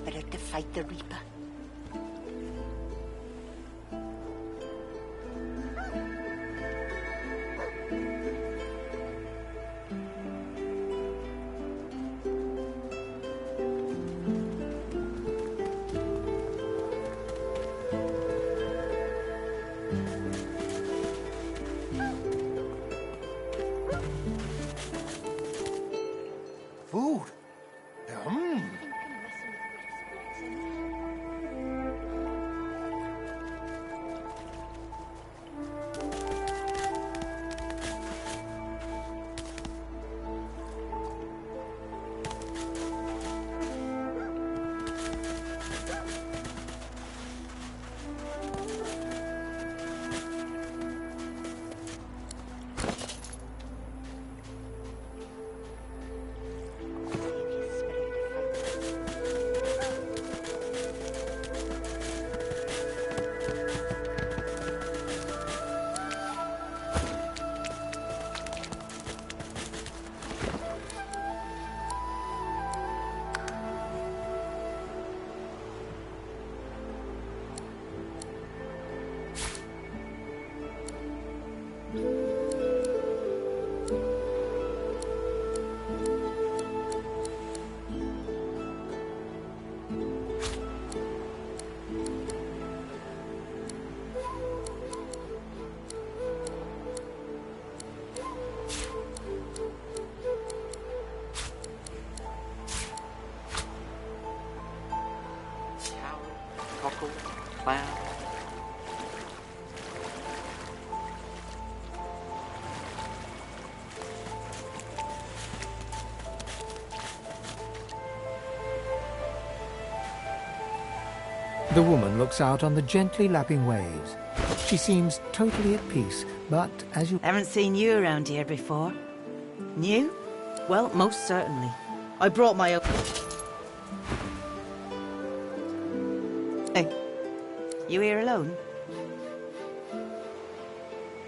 spirit to fight the Reaper. Food. Cockle, clown. The woman looks out on the gently lapping waves. She seems totally at peace, but as you... Haven't seen you around here before. New? Well, most certainly. I brought my own... Hey, you here alone?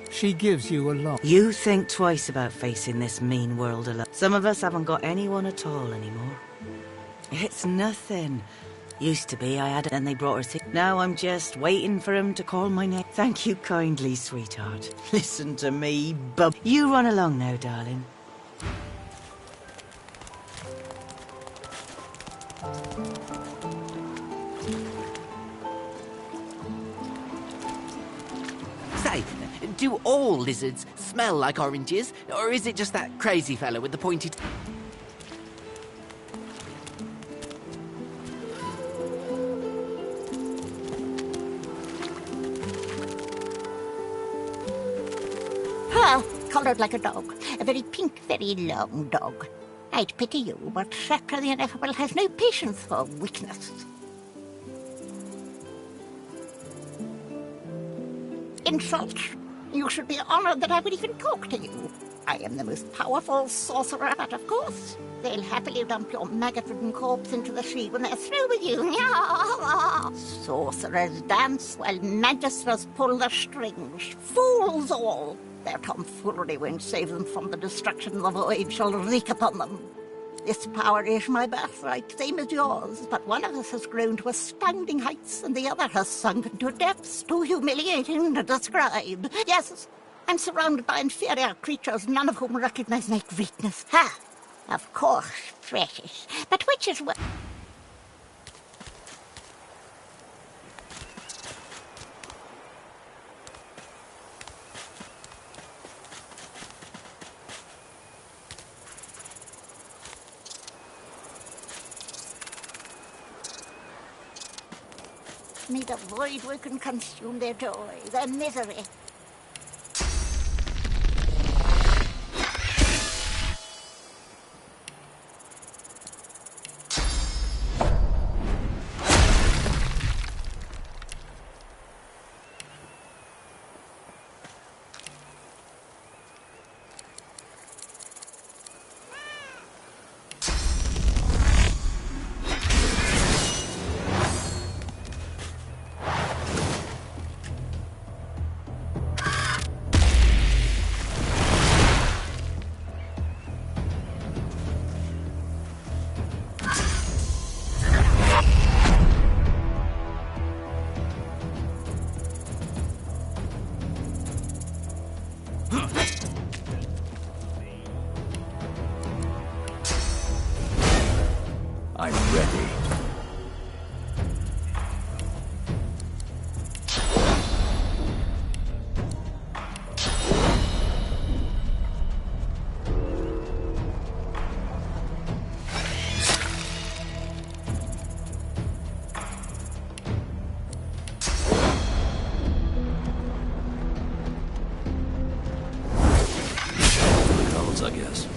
She gives you a look. You think twice about facing this mean world alone. Some of us haven't got anyone at all anymore. It's nothing. Used to be, I had it, then they brought her sick. Now I'm just waiting for him to call my name. Thank you kindly, sweetheart. Listen to me, bub. You run along now, darling. Say, do all lizards smell like oranges? Or is it just that crazy fellow with the pointed... Coloured like a dog. A very pink, very long dog. I'd pity you, but Shakra the Ineffable has no patience for weakness. Insult. You should be honoured that I would even talk to you. I am the most powerful sorcerer, but of course, they'll happily dump your maggot-ridden corpse into the sea when they're through with you. Sorcerers dance while magisters pull the strings. Fools all! Their tomfoolery won't save them from the destruction the void shall wreak upon them. This power is my birthright, same as yours, but one of us has grown to astounding heights, and the other has sunk into depths too humiliating to describe. Yes, I'm surrounded by inferior creatures, none of whom recognize my greatness. Ha! Of course, precious. But which is what... May the void work and consume their joy, their misery. I'm ready. I guess.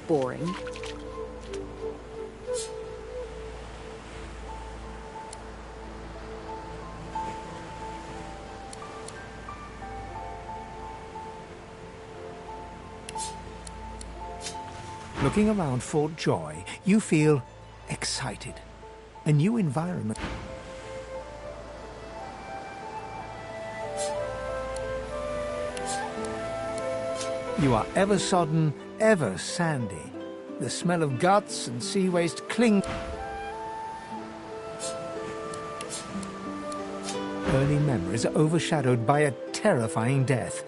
boring. Looking around Fort Joy, you feel excited. A new environment. You are ever sodden, ever sandy. The smell of guts and sea waste cling. Early memories are overshadowed by a terrifying death.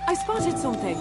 I spotted something.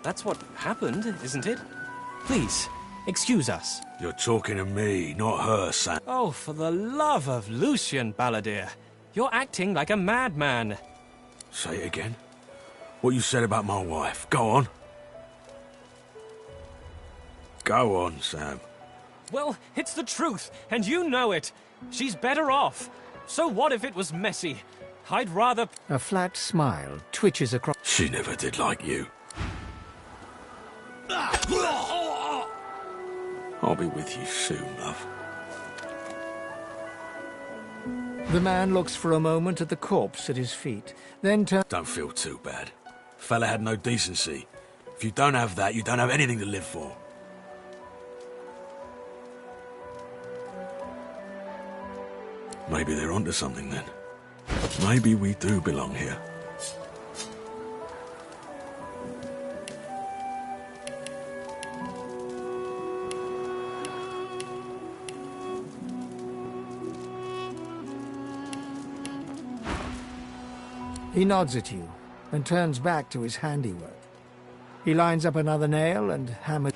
That's what happened, isn't it? Please, excuse us. You're talking to me, not her, Sam. Oh, for the love of Lucian, Balladeer. You're acting like a madman. Say it again. What you said about my wife. Go on. Go on, Sam. Well, it's the truth, and you know it. She's better off. So what if it was messy? I'd rather... A flat smile twitches across... She never did like you. I'll be with you soon, love. The man looks for a moment at the corpse at his feet, then turns... Don't feel too bad. Fella had no decency. If you don't have that, you don't have anything to live for. Maybe they're onto something then. Maybe we do belong here. He nods at you and turns back to his handiwork. He lines up another nail and hammers...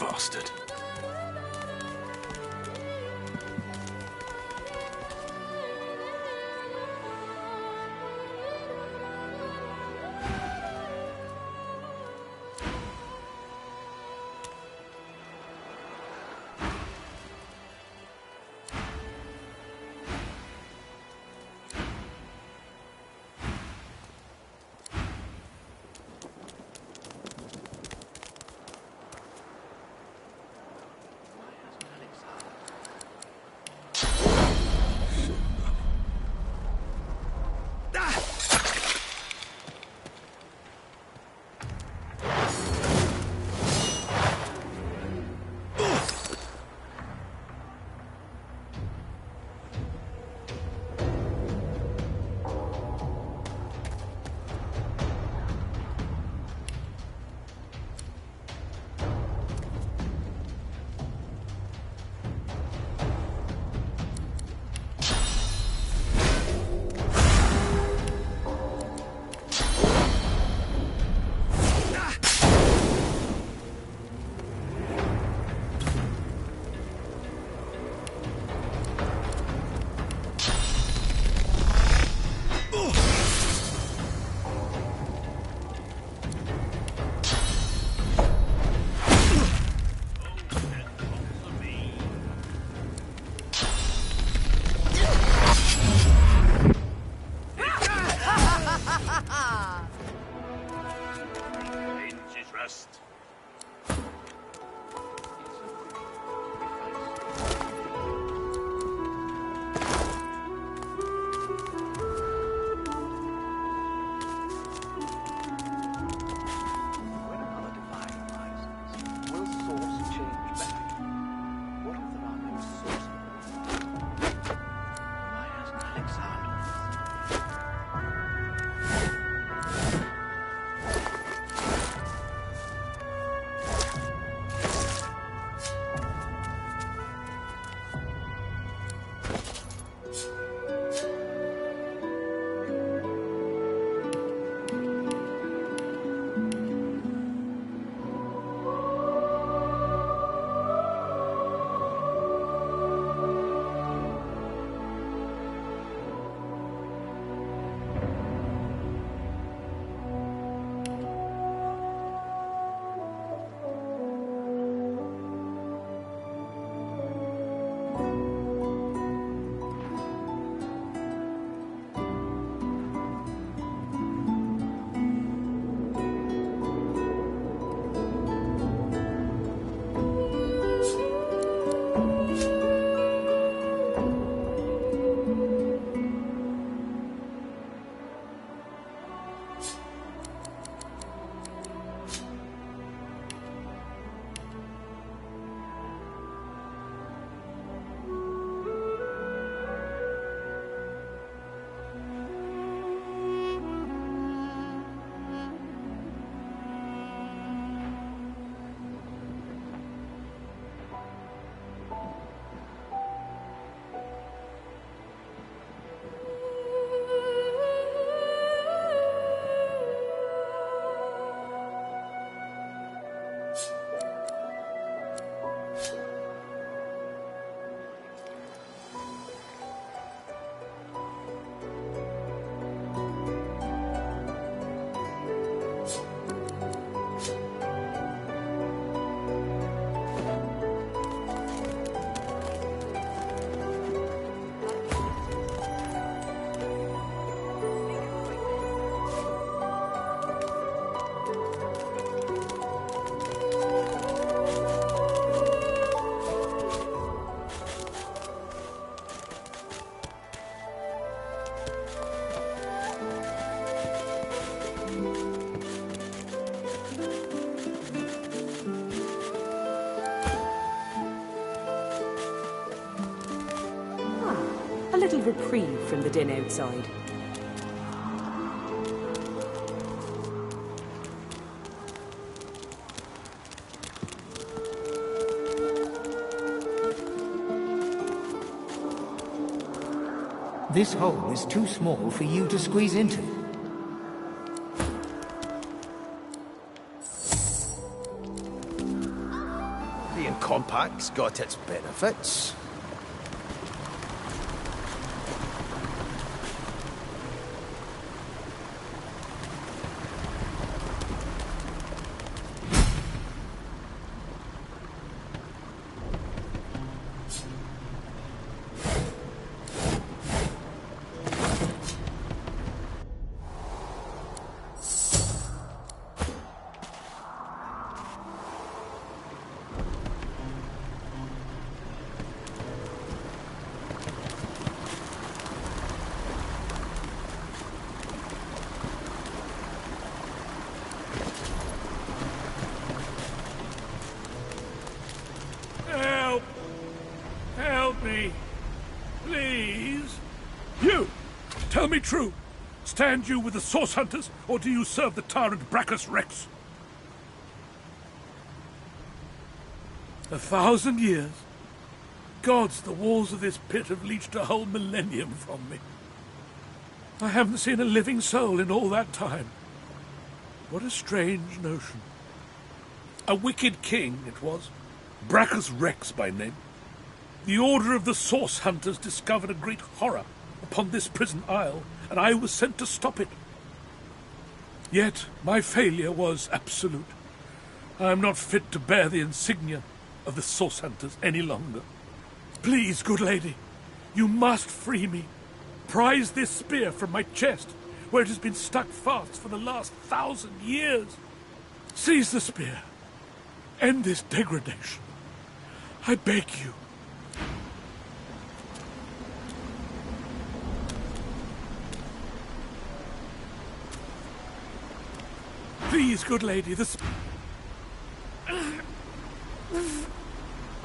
Bastard. A little reprieve from the din outside. This hole is too small for you to squeeze into. Being compact's got its benefits. Help me. Please. You! Tell me true. Stand you with the Source Hunters, or do you serve the tyrant Brachus Rex? 1,000 years? Gods, the walls of this pit have leached a whole millennium from me. I haven't seen a living soul in all that time. What a strange notion. A wicked king it was, Brachus Rex by name. The Order of the Source Hunters discovered a great horror upon this prison isle, and I was sent to stop it. Yet my failure was absolute. I am not fit to bear the insignia of the Source Hunters any longer. Please, good lady, you must free me. Prise this spear from my chest, where it has been stuck fast for the last 1,000 years. Seize the spear. End this degradation. I beg you. Please, good lady, the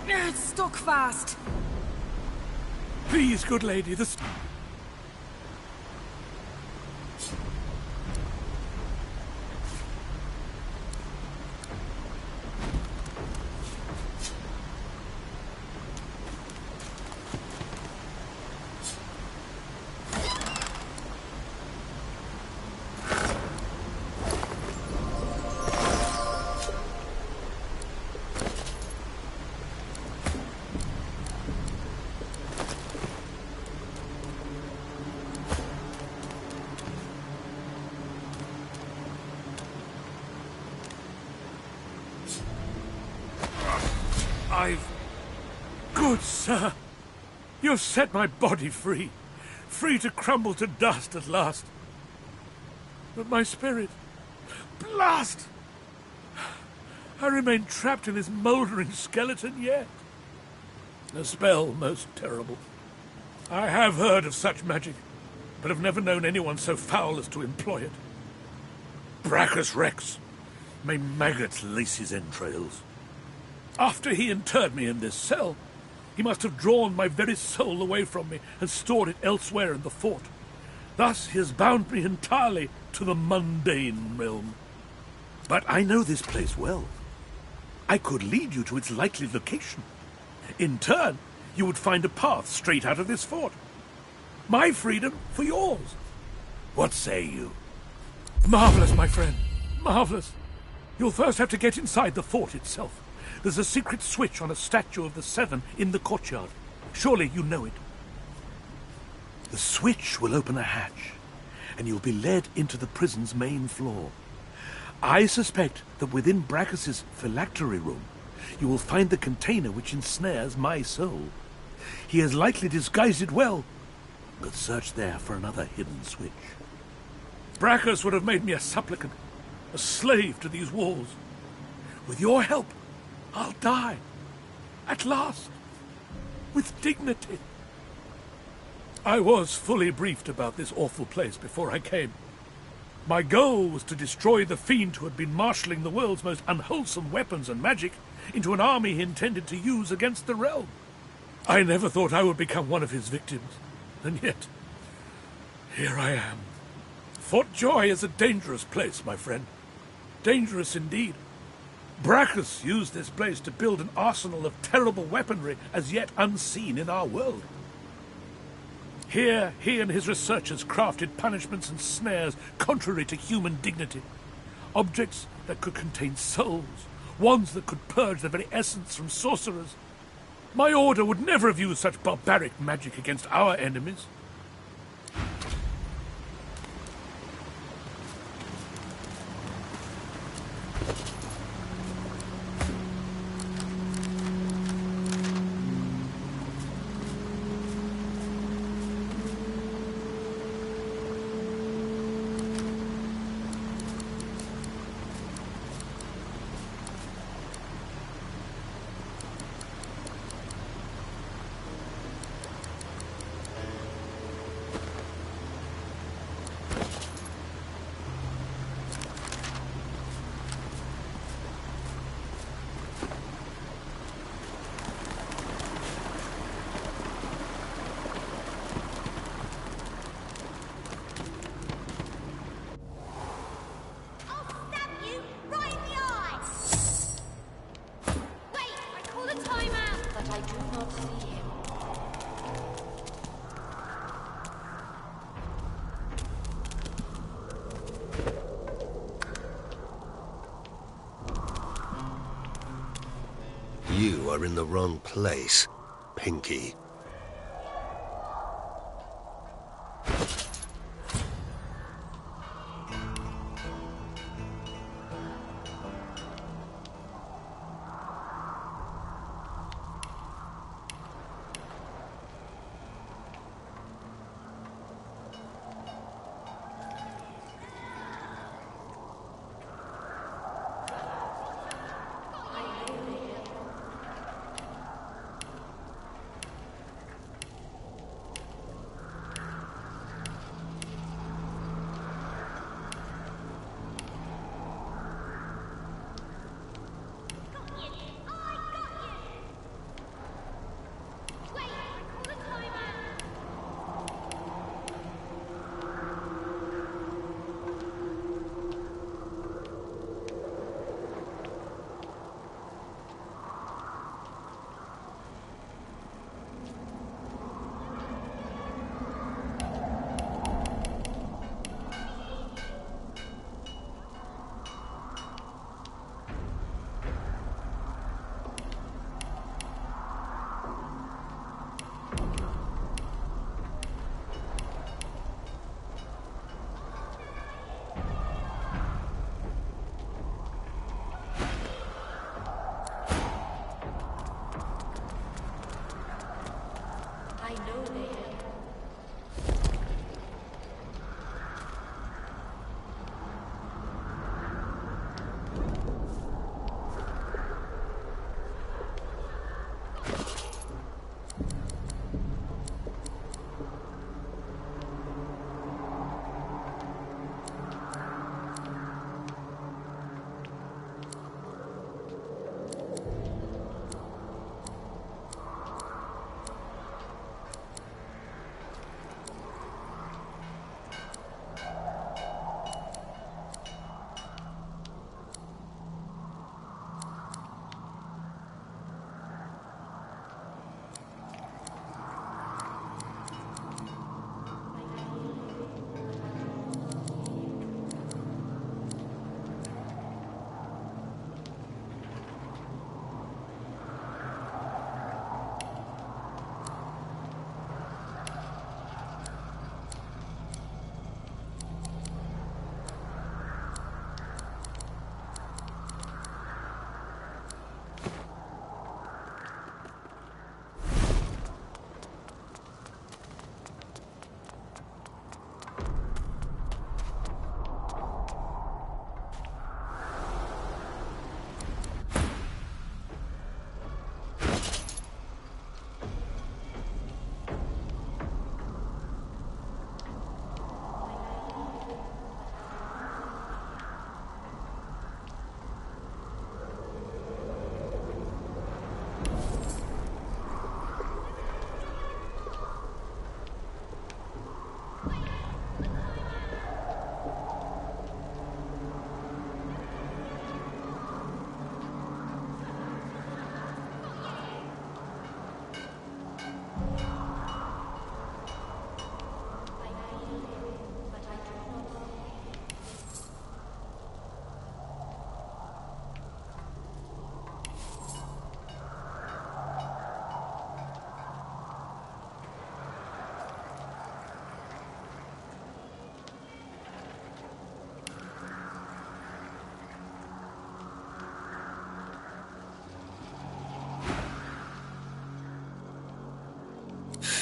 It's stuck fast. Please, good lady, the Good sir, you've set my body free, free to crumble to dust at last. But my spirit, blast! I remain trapped in this mouldering skeleton yet. A spell most terrible. I have heard of such magic, but have never known anyone so foul as to employ it. Brachus Rex, may maggots lace his entrails. After he interred me in this cell, he must have drawn my very soul away from me and stored it elsewhere in the fort. Thus he has bound me entirely to the mundane realm. But I know this place well. I could lead you to its likely location. In turn, you would find a path straight out of this fort. My freedom for yours. What say you? Marvelous, my friend. Marvelous. You'll first have to get inside the fort itself. There's a secret switch on a statue of the Seven in the courtyard. Surely you know it. The switch will open a hatch, and you'll be led into the prison's main floor. I suspect that within Brachus's phylactery room, you will find the container which ensnares my soul. He has likely disguised it well, but search there for another hidden switch. Brachus would have made me a supplicant, a slave to these walls. With your help, I'll die, at last, with dignity. I was fully briefed about this awful place before I came. My goal was to destroy the fiend who had been marshalling the world's most unwholesome weapons and magic into an army he intended to use against the realm. I never thought I would become one of his victims, and yet, here I am. Fort Joy is a dangerous place, my friend. Dangerous indeed. Brachus used this place to build an arsenal of terrible weaponry as yet unseen in our world. Here, he and his researchers crafted punishments and snares contrary to human dignity. Objects that could contain souls, wands that could purge the very essence from sorcerers. My order would never have used such barbaric magic against our enemies. You are in the wrong place, Pinky.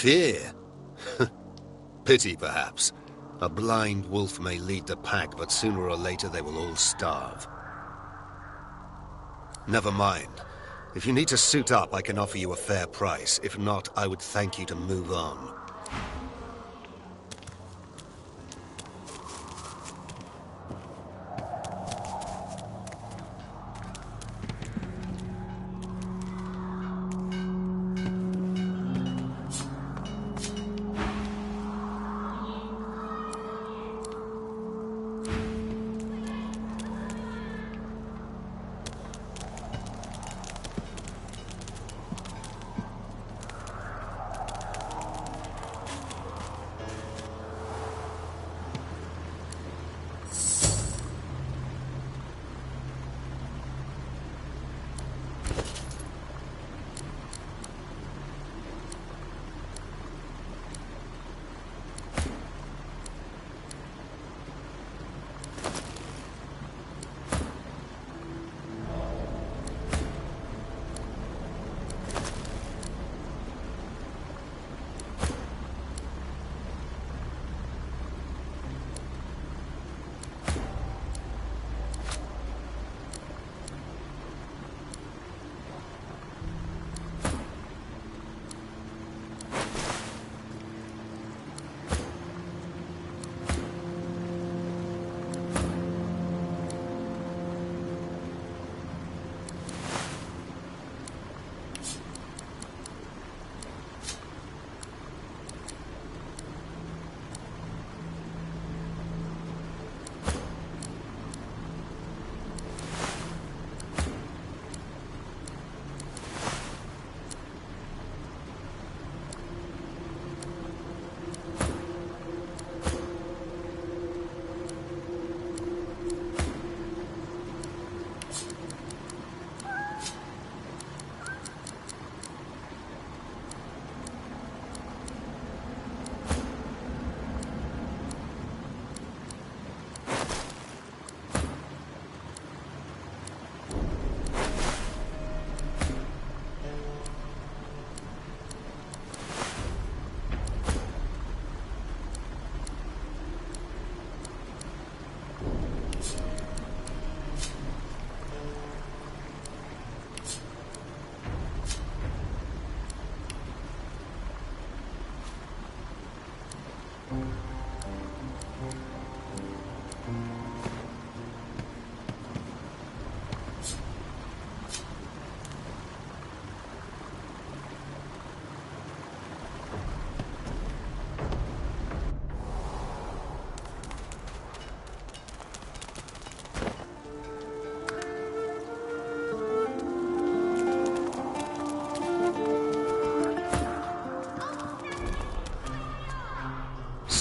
Fear? Pity, perhaps. A blind wolf may lead the pack, but sooner or later they will all starve. Never mind. If you need to suit up, I can offer you a fair price. If not, I would thank you to move on.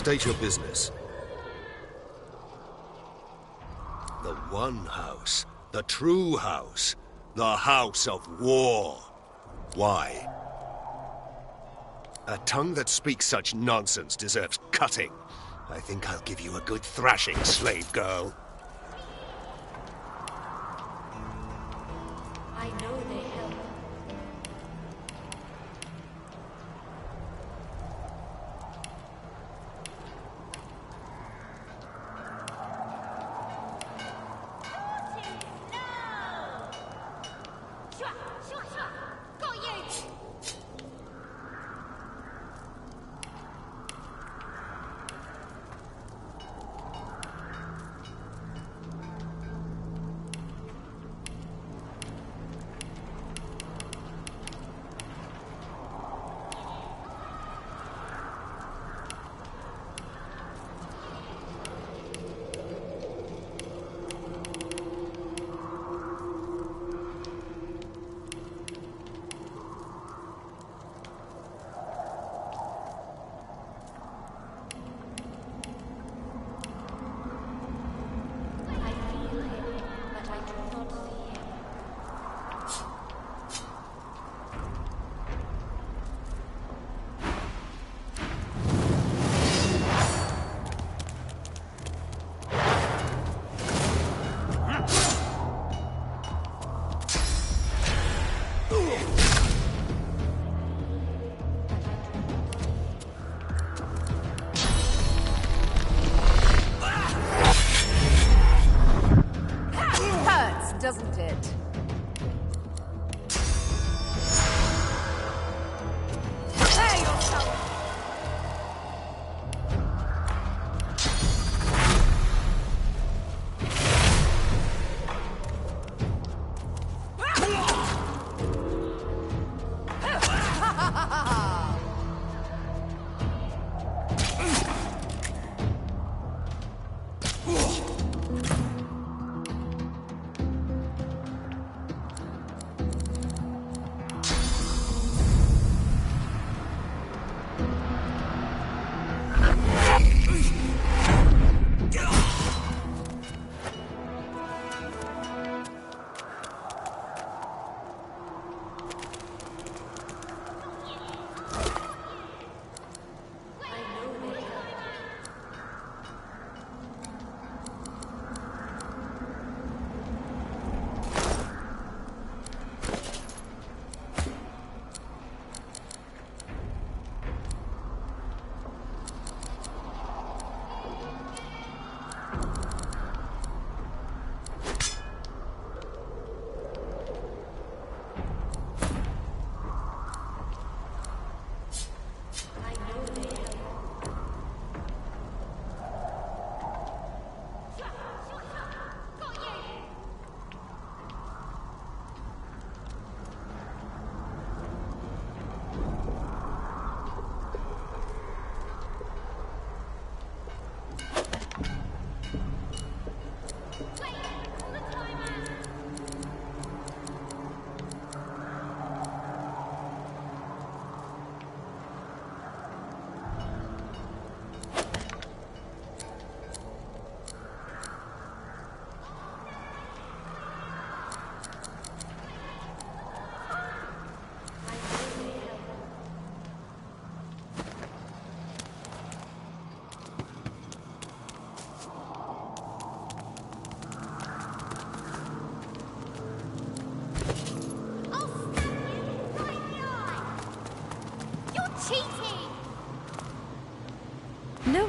State your business. The one house. The true house. The House of War. Why? A tongue that speaks such nonsense deserves cutting. I think I'll give you a good thrashing, slave girl. I know they help.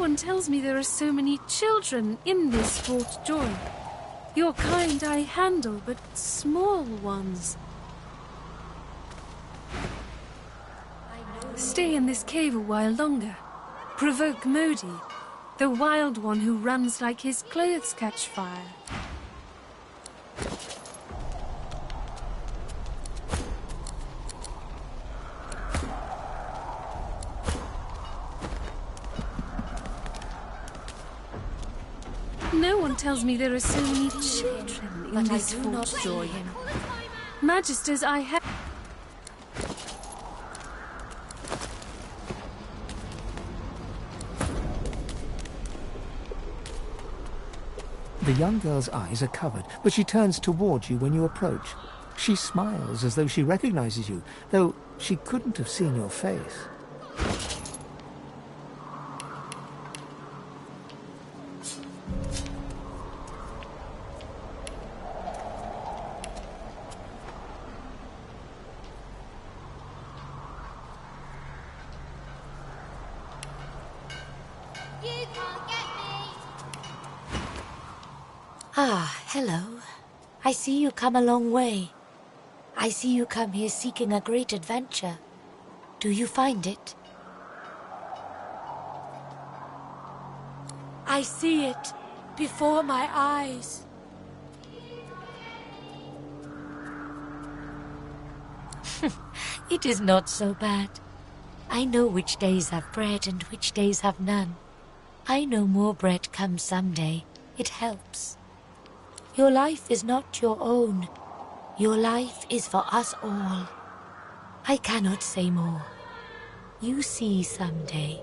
one tells me there are so many children in this Fort Joy. Your kind I handle, but small ones. Stay in this cave a while longer. Provoke Modi, the wild one who runs like his clothes catch fire. No one tells me there are so many children in this Fort Joy. Magisters, I have... The young girl's eyes are covered, but she turns towards you when you approach. She smiles as though she recognizes you, though she couldn't have seen your face. Ah, hello. I see you come a long way. I see you come here seeking a great adventure. Do you find it? I see it before my eyes. It is not so bad. I know which days have bread and which days have none. I know more bread comes someday. It helps. Your life is not your own. Your life is for us all. I cannot say more. You see someday.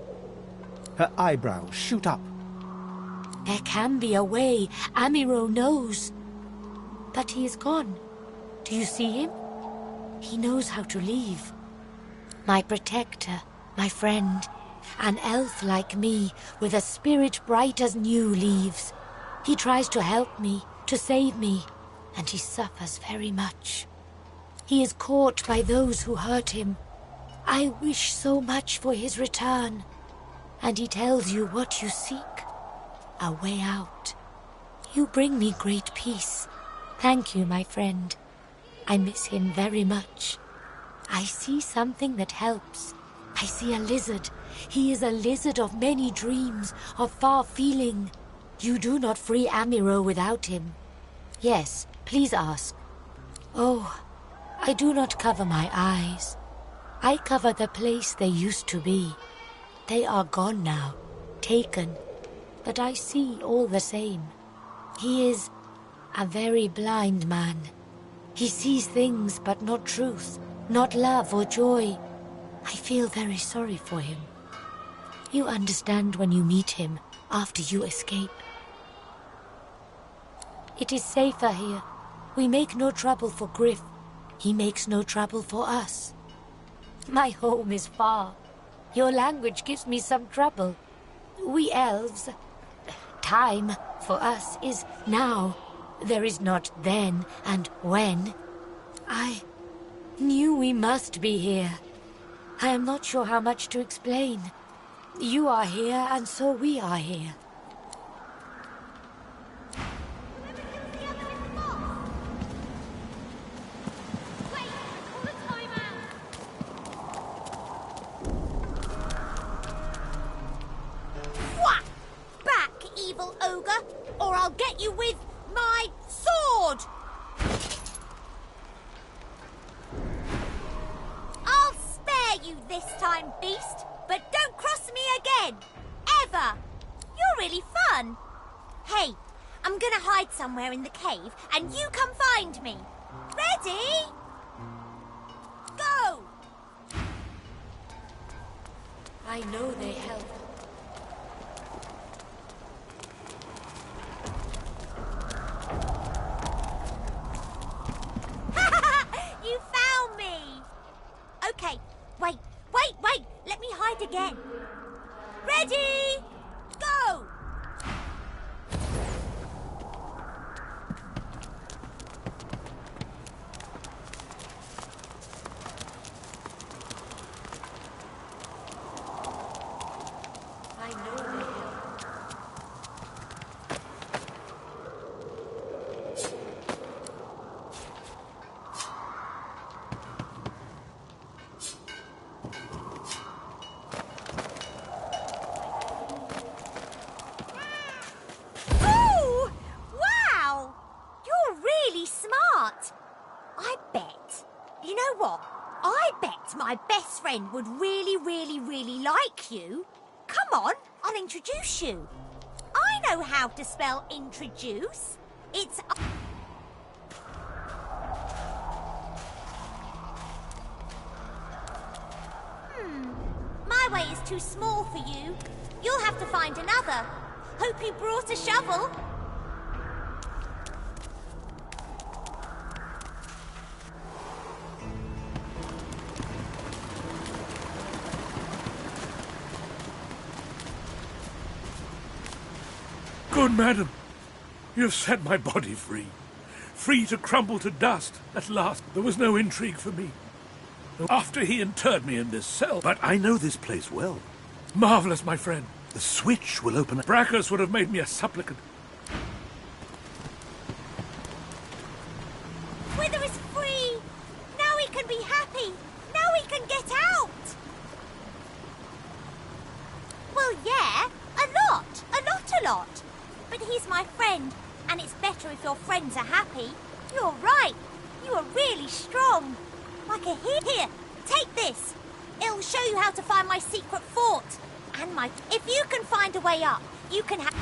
Her eyebrows shoot up. There can be a way. Amiro knows. But he is gone. Do you see him? He knows how to leave. My protector, my friend, an elf like me, with a spirit bright as new leaves. He tries to help me, to save me, and he suffers very much. He is caught by those who hurt him. I wish so much for his return. And he tells you what you seek, a way out. You bring me great peace. Thank you, my friend. I miss him very much. I see something that helps. I see a lizard. He is a lizard of many dreams, of far feeling. You do not free Amiro without him. Yes, please ask. Oh, I do not cover my eyes. I cover the place they used to be. They are gone now, taken. But I see all the same. He is a very blind man. He sees things but not truth, not love or joy. I feel very sorry for him. You understand when you meet him after you escape. It is safer here. We make no trouble for Griff. He makes no trouble for us. My home is far. Your language gives me some trouble. We elves... Time, for us, is now. There is not then and when. I knew we must be here. I am not sure how much to explain. You are here, and so we are here. Evil ogre, or I'll get you with my sword! I'll spare you this time, beast, but don't cross me again! Ever! You're really fun! Hey, I'm gonna hide somewhere in the cave, and you come find me. Ready? Go! I know they help. You found me! Okay, wait, let me hide again. Ready? Go! I bet. You know what? I bet my best friend would really, really, really like you. Come on, I'll introduce you. I know how to spell introduce. It's... My way is too small for you. You'll have to find another. Hope you brought a shovel. Good madam, you've set my body free. Free to crumble to dust at last. There was no intrigue for me. After he interred me in this cell. But I know this place well. Marvelous, my friend. The switch will open. Brachus would have made me a supplicant. Wither is free. Now he can be happy. Now he can get out. Well, yeah, a lot. But he's my friend, and it's better if your friends are happy. You're right. You are really strong. Like a here, take this. It'll show you how to find my secret fort. And if you can find a way up, you can have...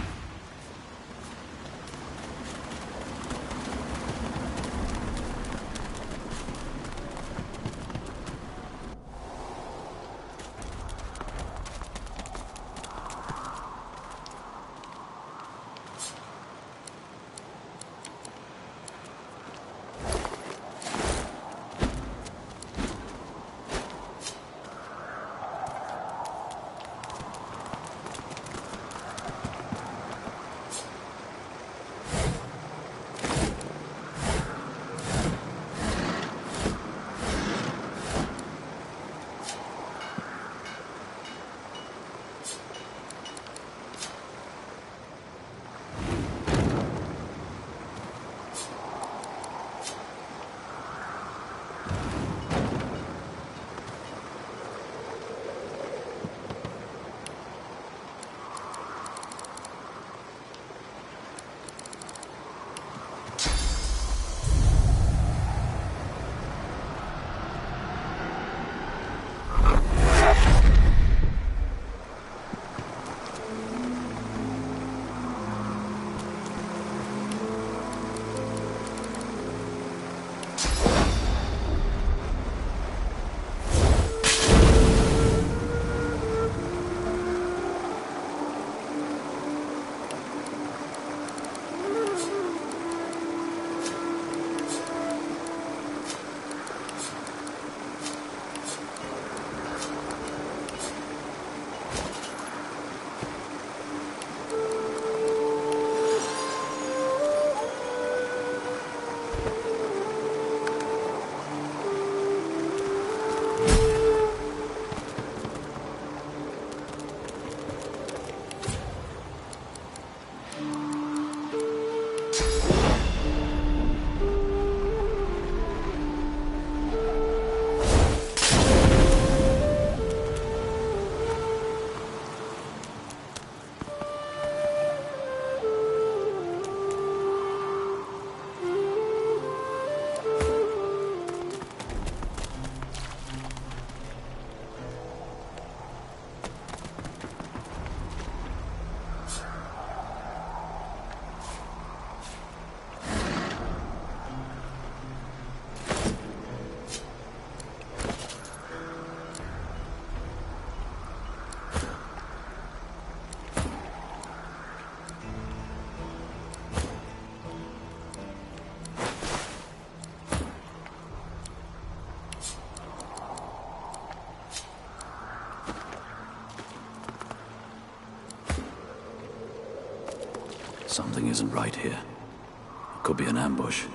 Something isn't right here. It could be an ambush.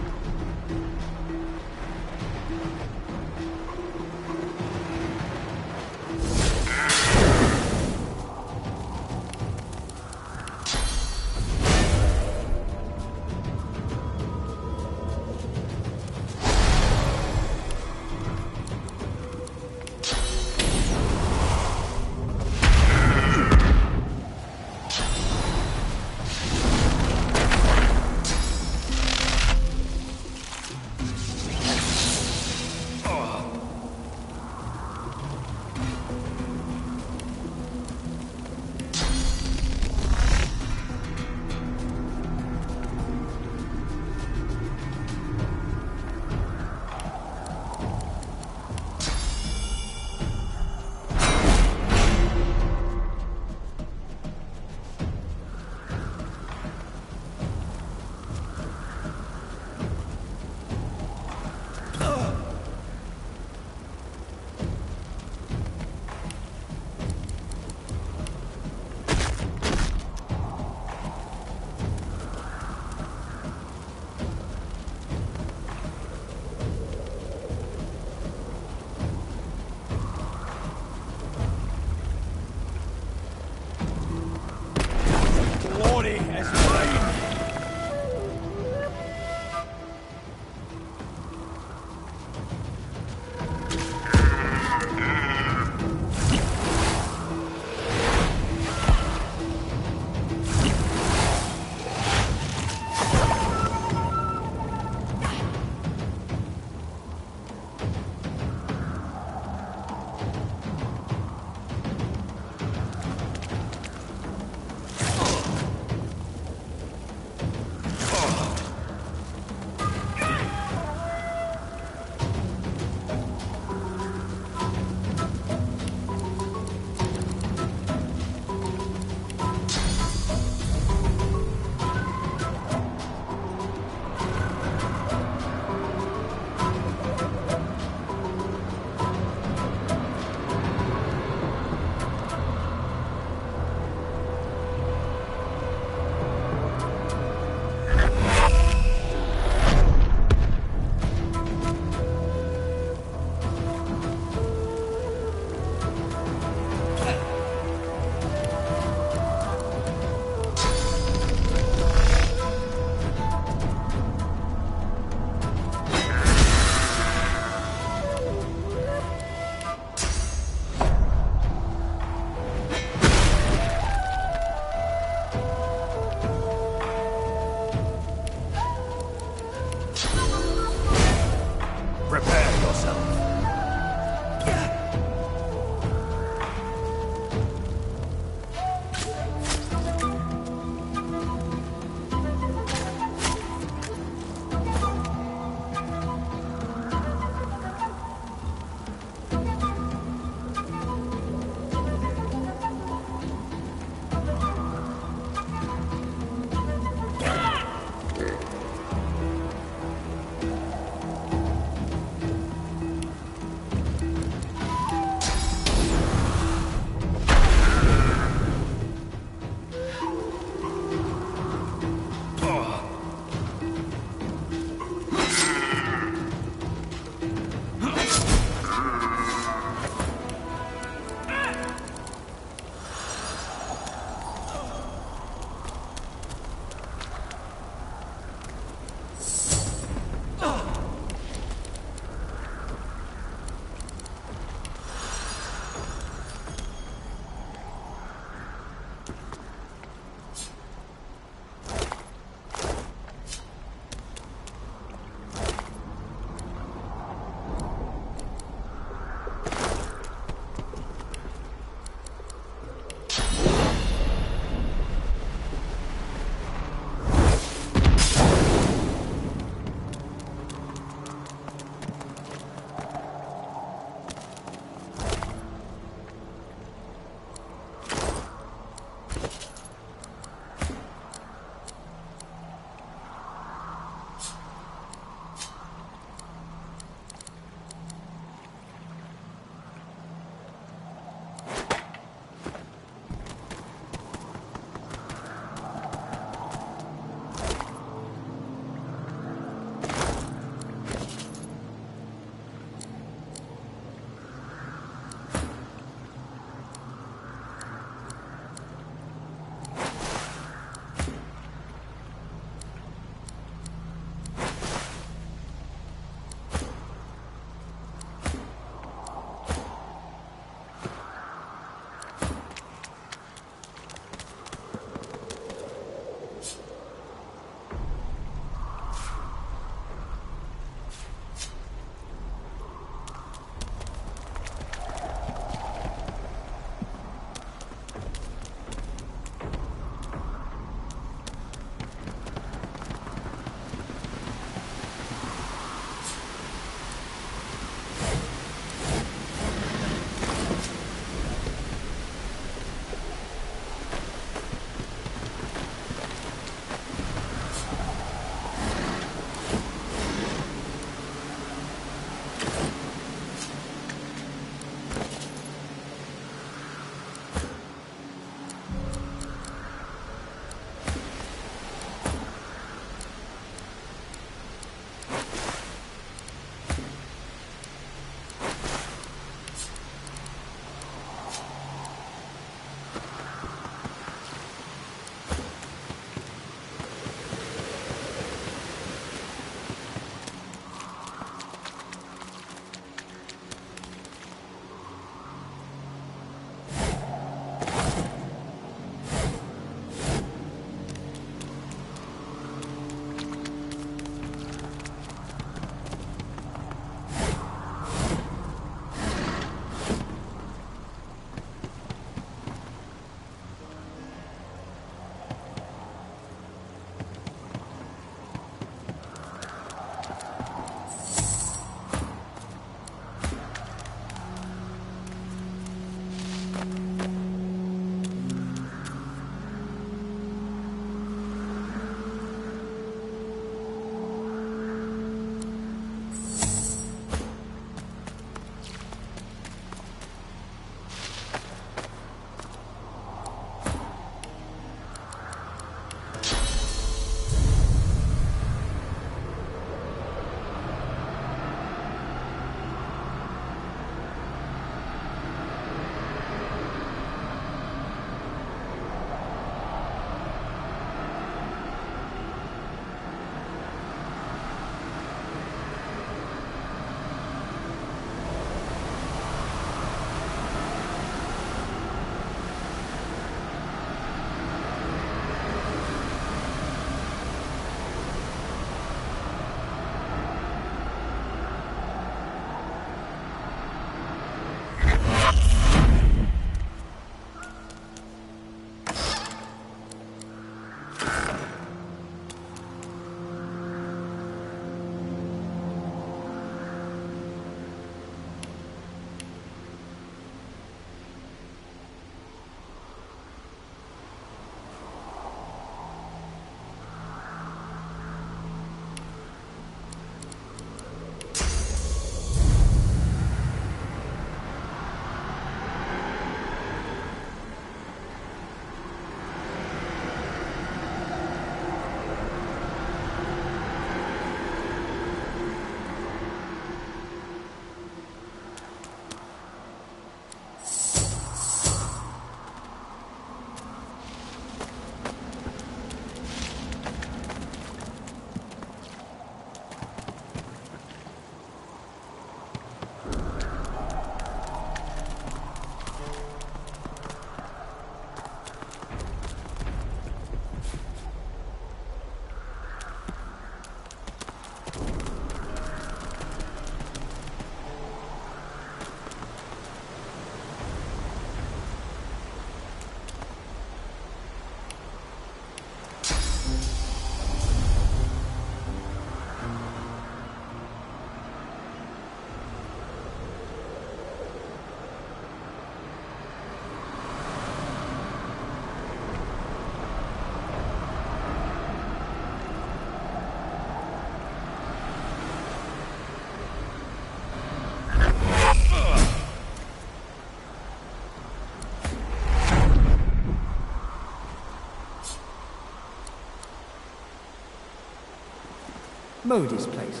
Modi's place.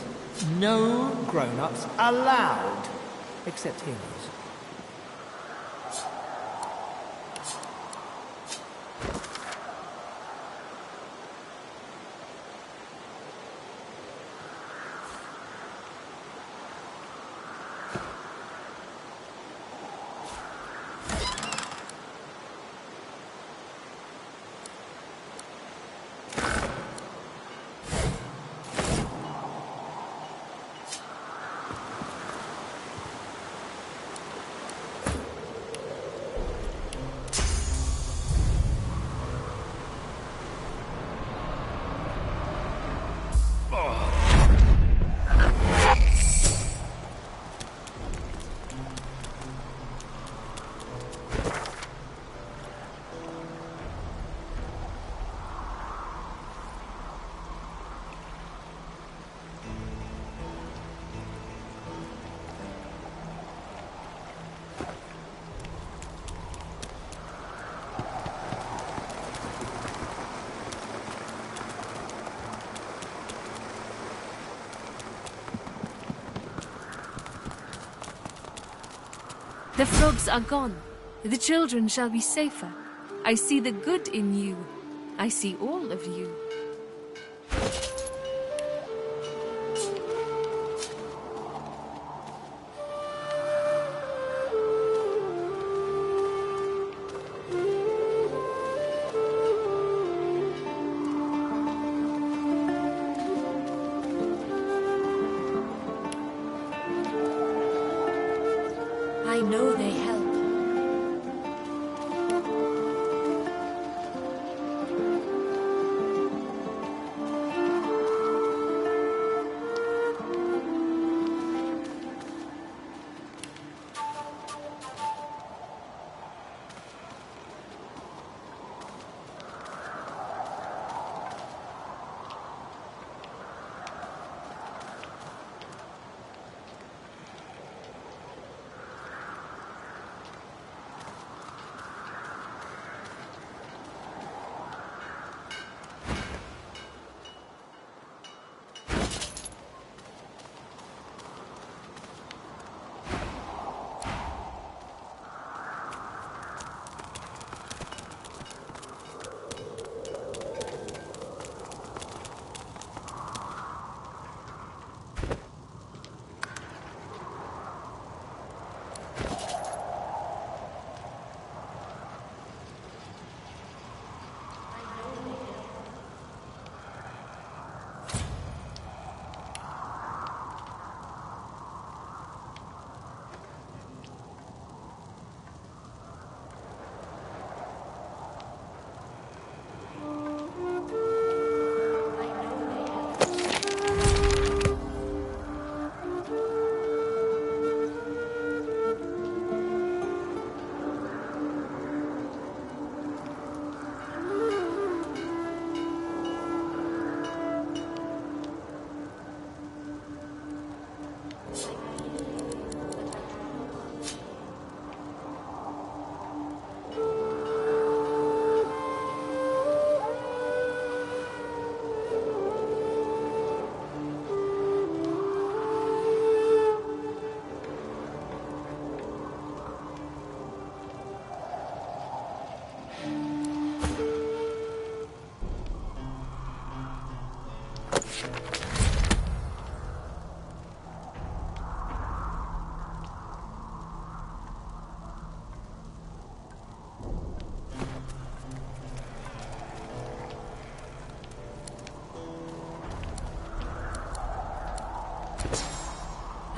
No grown-ups allowed. Except heroes. The frogs are gone. The children shall be safer. I see the good in you. I see all of you. I know they help.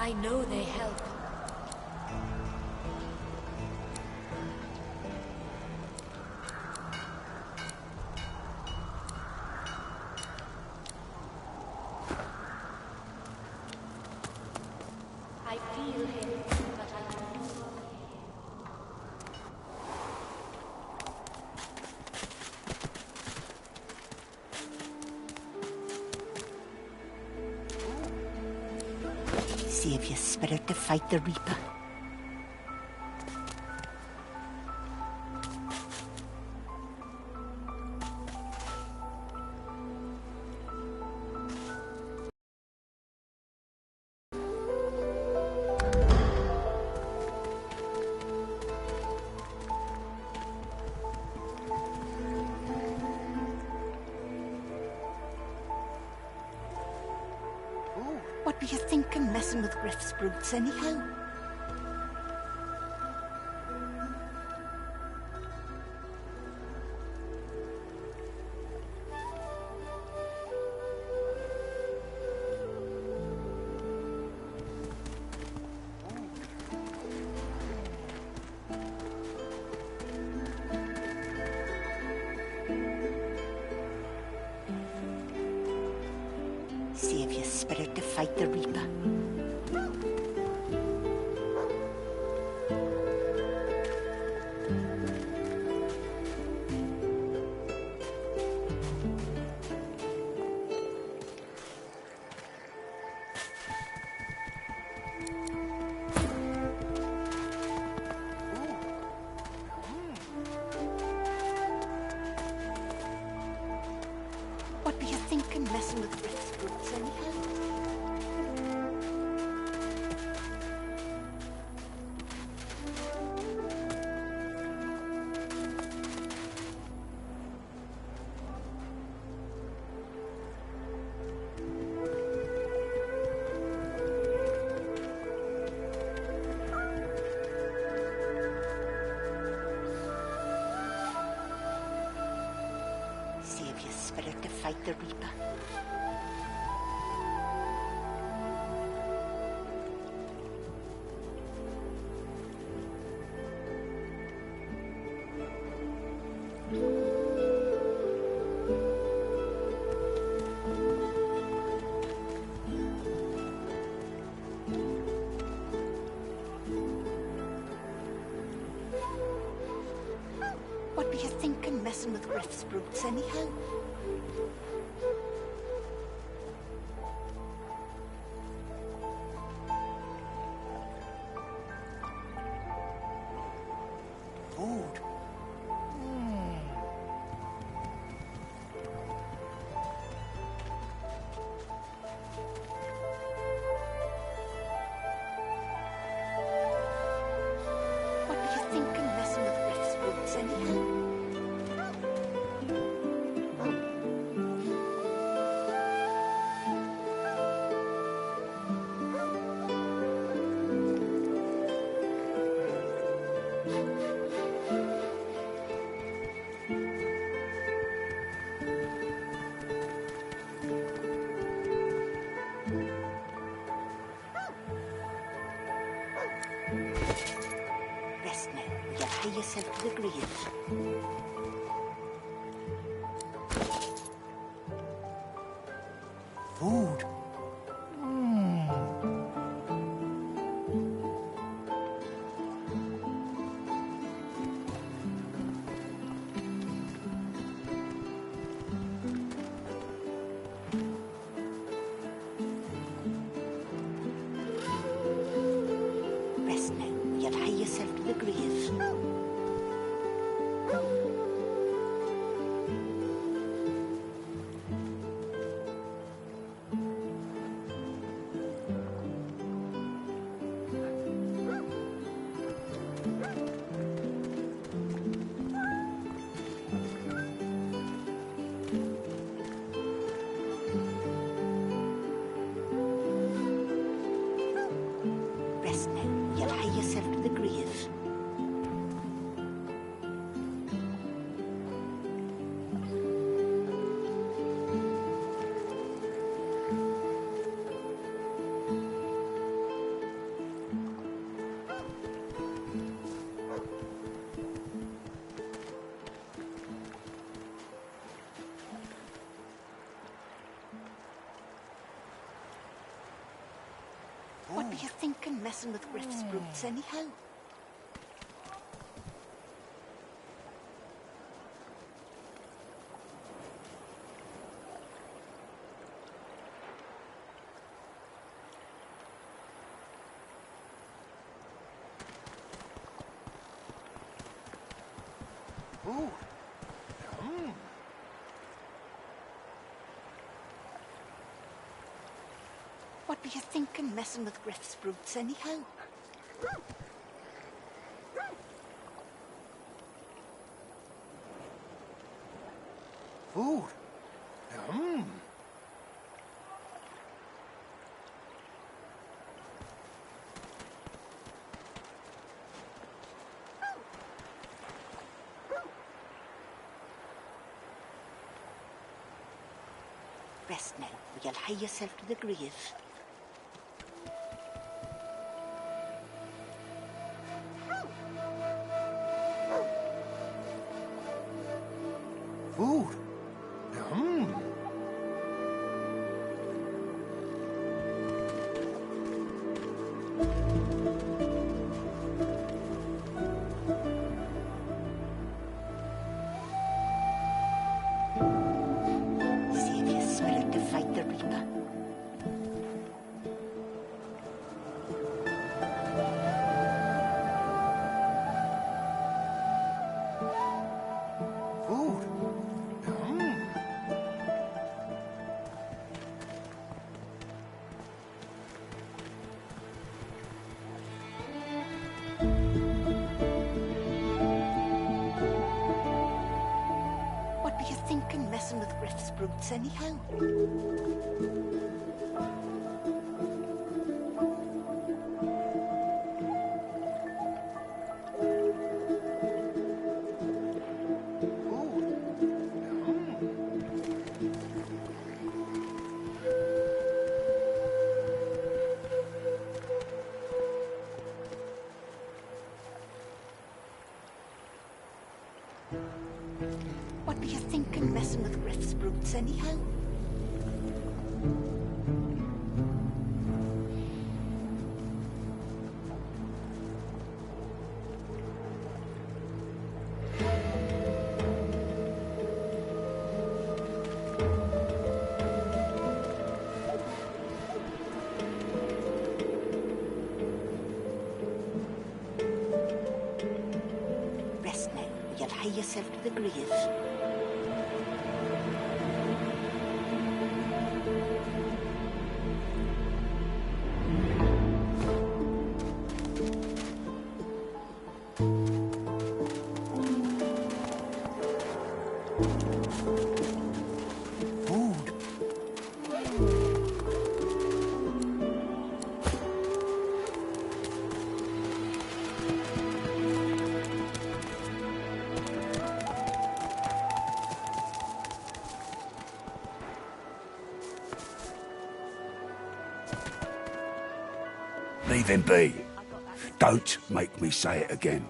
I know they help. I feel him, but I don't know. Save your spirit to fight the Reaper. thinking messing with Griff's brutes anyhow? Save your spirit to fight the Reaper. What were you thinking messing with Griff's brutes anyhow? Save your spirit to fight the Reaper. What were you thinking messing with Griff's brutes anyhow? Food. What were you thinking messing with Griff's brutes anyhow? Rest now. You'll hie yourself to the grave. Food. Rest now. You'll hie yourself to the grave. Rest now. You'll hie yourself to the grave. What were you thinking messing with Griff's brutes anyhow? Ooh. What were you thinking messing with Griff's brutes anyhow? Food. you'll hie yourself to the grave. Food. See if you smell it to fight the Reaper. Food. What were you thinking, messing with Griff's brutes anyhow? What were you thinking, messing with Griff's brutes anyhow? Rest now, or you'll hie yourself to the grave. Food. Leave him be. Don't make me say it again.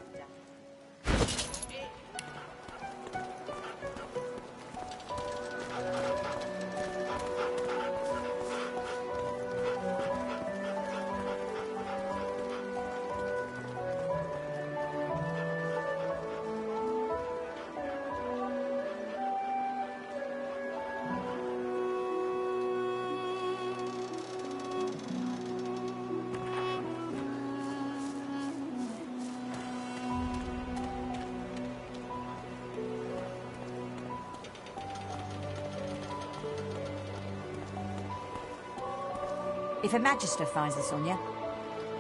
If a magister finds us on you,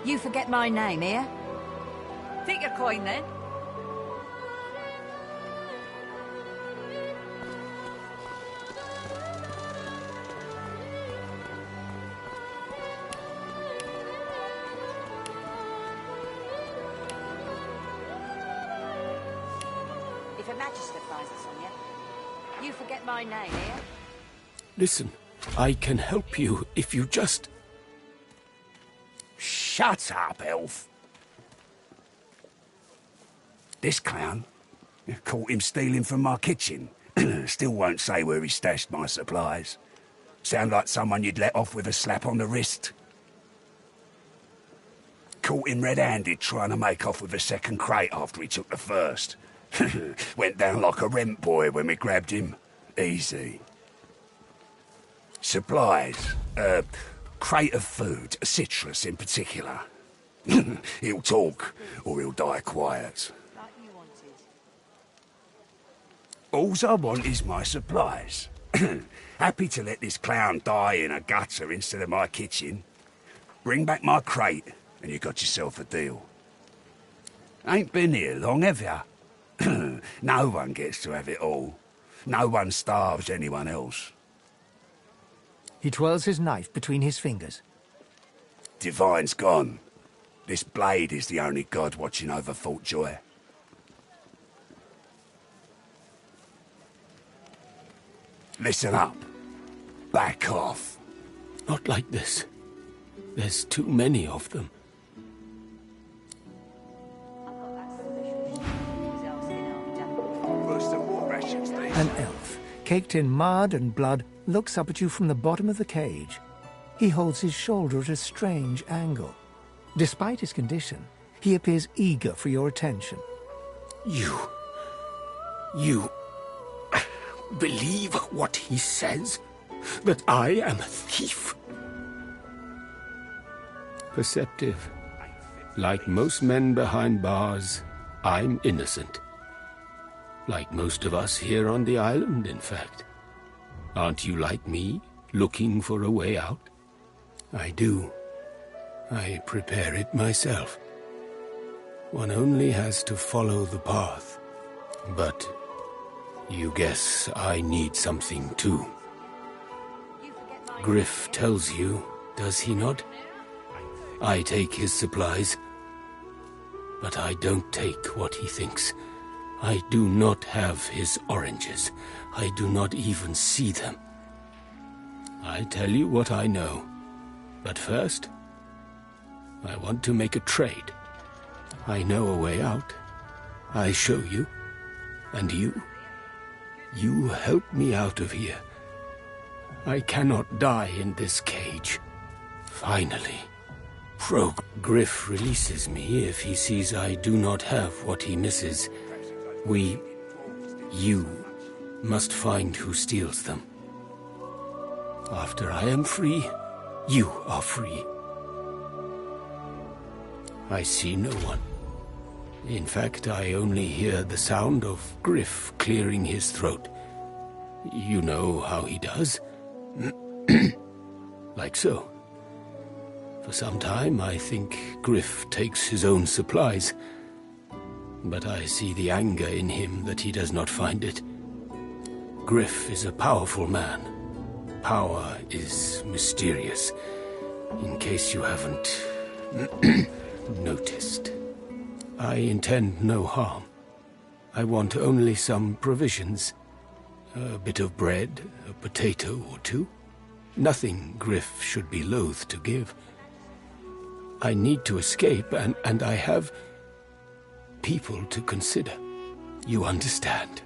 you forget my name, here? Take your coin, then. If a magister finds us on you, you forget my name, here? Listen, I can help you if you just... Shut up, elf. This clown, caught him stealing from my kitchen. Still won't say where he stashed my supplies. Sound like someone you'd let off with a slap on the wrist. Caught him red-handed trying to make off with a second crate after he took the first. Went down like a rent boy when we grabbed him. Easy. Supplies. Crate of food, citrus in particular. He'll talk, or he'll die quiet. Alls I want is my supplies. Happy to let this clown die in a gutter instead of my kitchen. Bring back my crate, and you got yourself a deal. Ain't been here long, have ya? No one gets to have it all. No one starves anyone else. He twirls his knife between his fingers. Divine's gone. This blade is the only god watching over Fort Joy. Listen up. Back off. Not like this. There's too many of them. An elf, caked in mud and blood, looks up at you from the bottom of the cage. He holds his shoulder at a strange angle. Despite his condition, he appears eager for your attention. You believe what he says? That I am a thief? Perceptive. Like most men behind bars, I'm innocent. Like most of us here on the island, in fact. Aren't you like me, looking for a way out? I do. I prepare it myself. One only has to follow the path. But you guess I need something too. Griff tells you, does he not? I take his supplies. But I don't take what he thinks. I do not have his oranges. I do not even see them. I tell you what I know. But first, I want to make a trade. I know a way out. I show you. And you help me out of here. I cannot die in this cage. Finally, Griff releases me if he sees I do not have what he misses. You must find who steals them. After I am free, you are free. I see no one. In fact, I only hear the sound of Griff clearing his throat. You know how he does? Like so. For some time, I think Griff takes his own supplies. But I see the anger in him that he does not find it. Griff is a powerful man. Power is mysterious, in case you haven't noticed. I intend no harm. I want only some provisions. A bit of bread, a potato or two. Nothing Griff should be loath to give. I need to escape, and I have people to consider. You understand?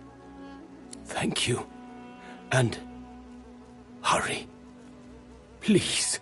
Thank you. And hurry. Please.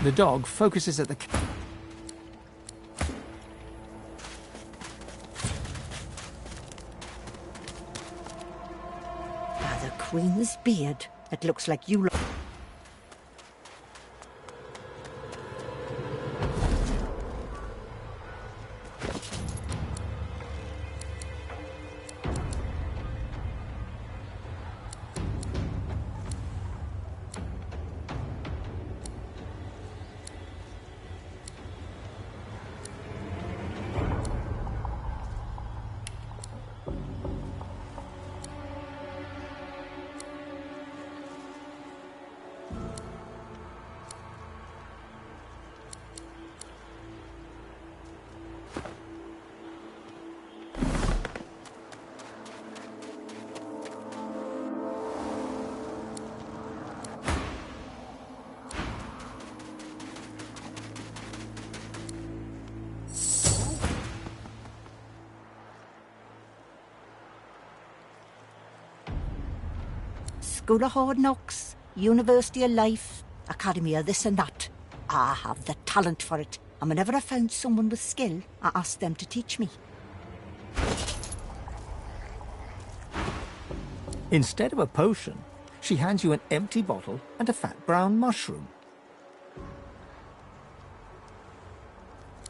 The dog focuses at the... The Queen's beard. It looks like you... School of Hard Knocks, University of Life, Academy of this and that. I have the talent for it. And whenever I found someone with skill, I asked them to teach me. Instead of a potion, she hands you an empty bottle and a fat brown mushroom.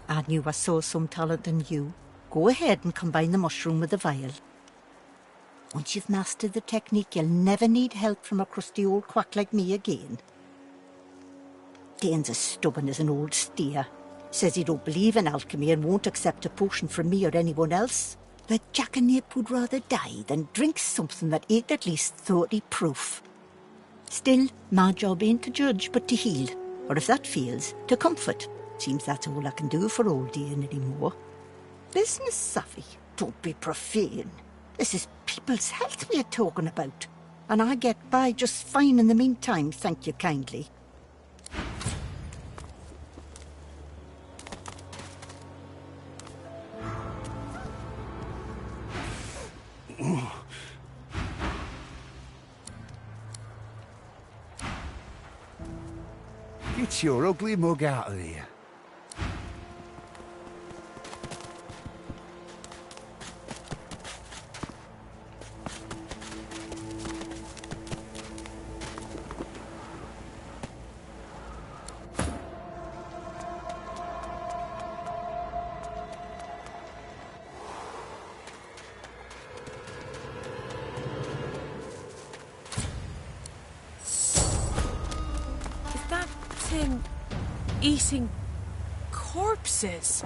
I knew I saw some talent in you. Go ahead and combine the mushroom with the vial. Once you've mastered the technique, you'll never need help from a crusty old quack like me again. Dane's as stubborn as an old steer. Says he don't believe in alchemy and won't accept a potion from me or anyone else. But Jackanape would rather die than drink something that ain't at least 30 proof. Still, my job ain't to judge, but to heal. Or if that fails, to comfort. Seems that's all I can do for old Dane anymore. Business savvy. Don't be profane. This is people's health we're talking about. And I get by just fine in the meantime, thank you kindly. Get your ugly mug out of here. Eating corpses.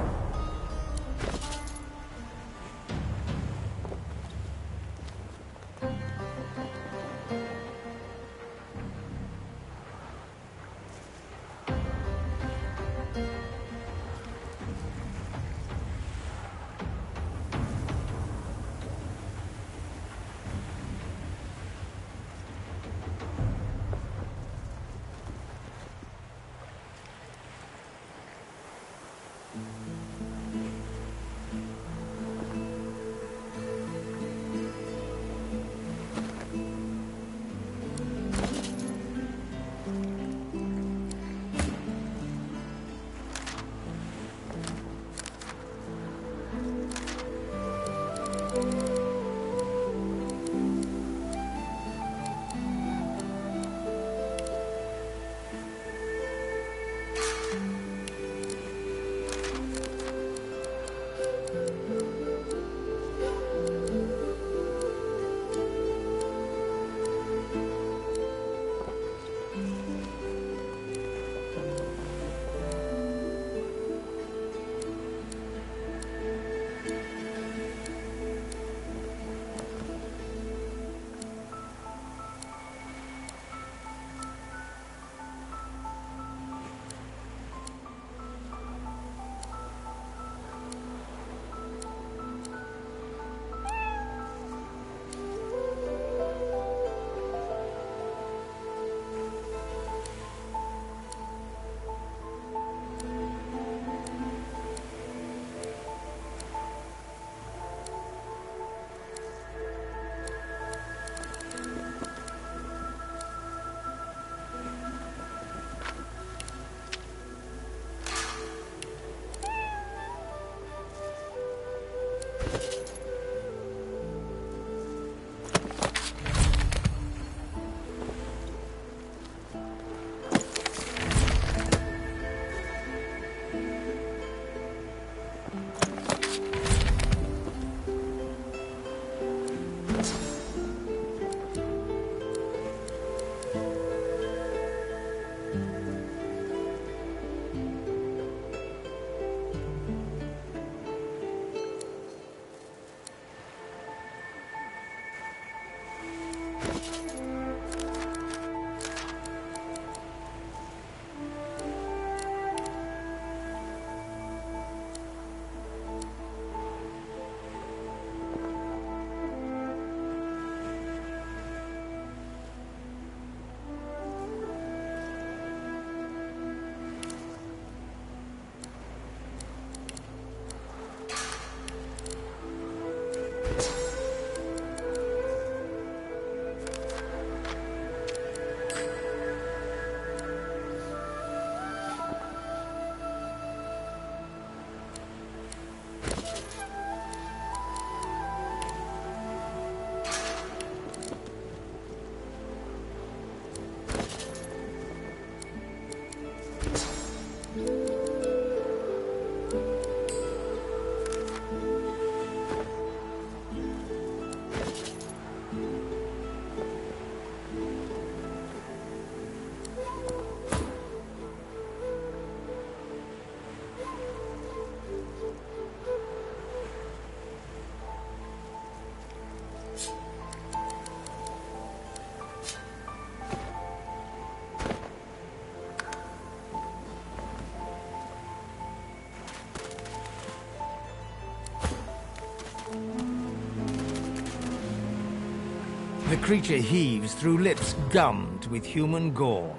The creature heaves through lips gummed with human gore.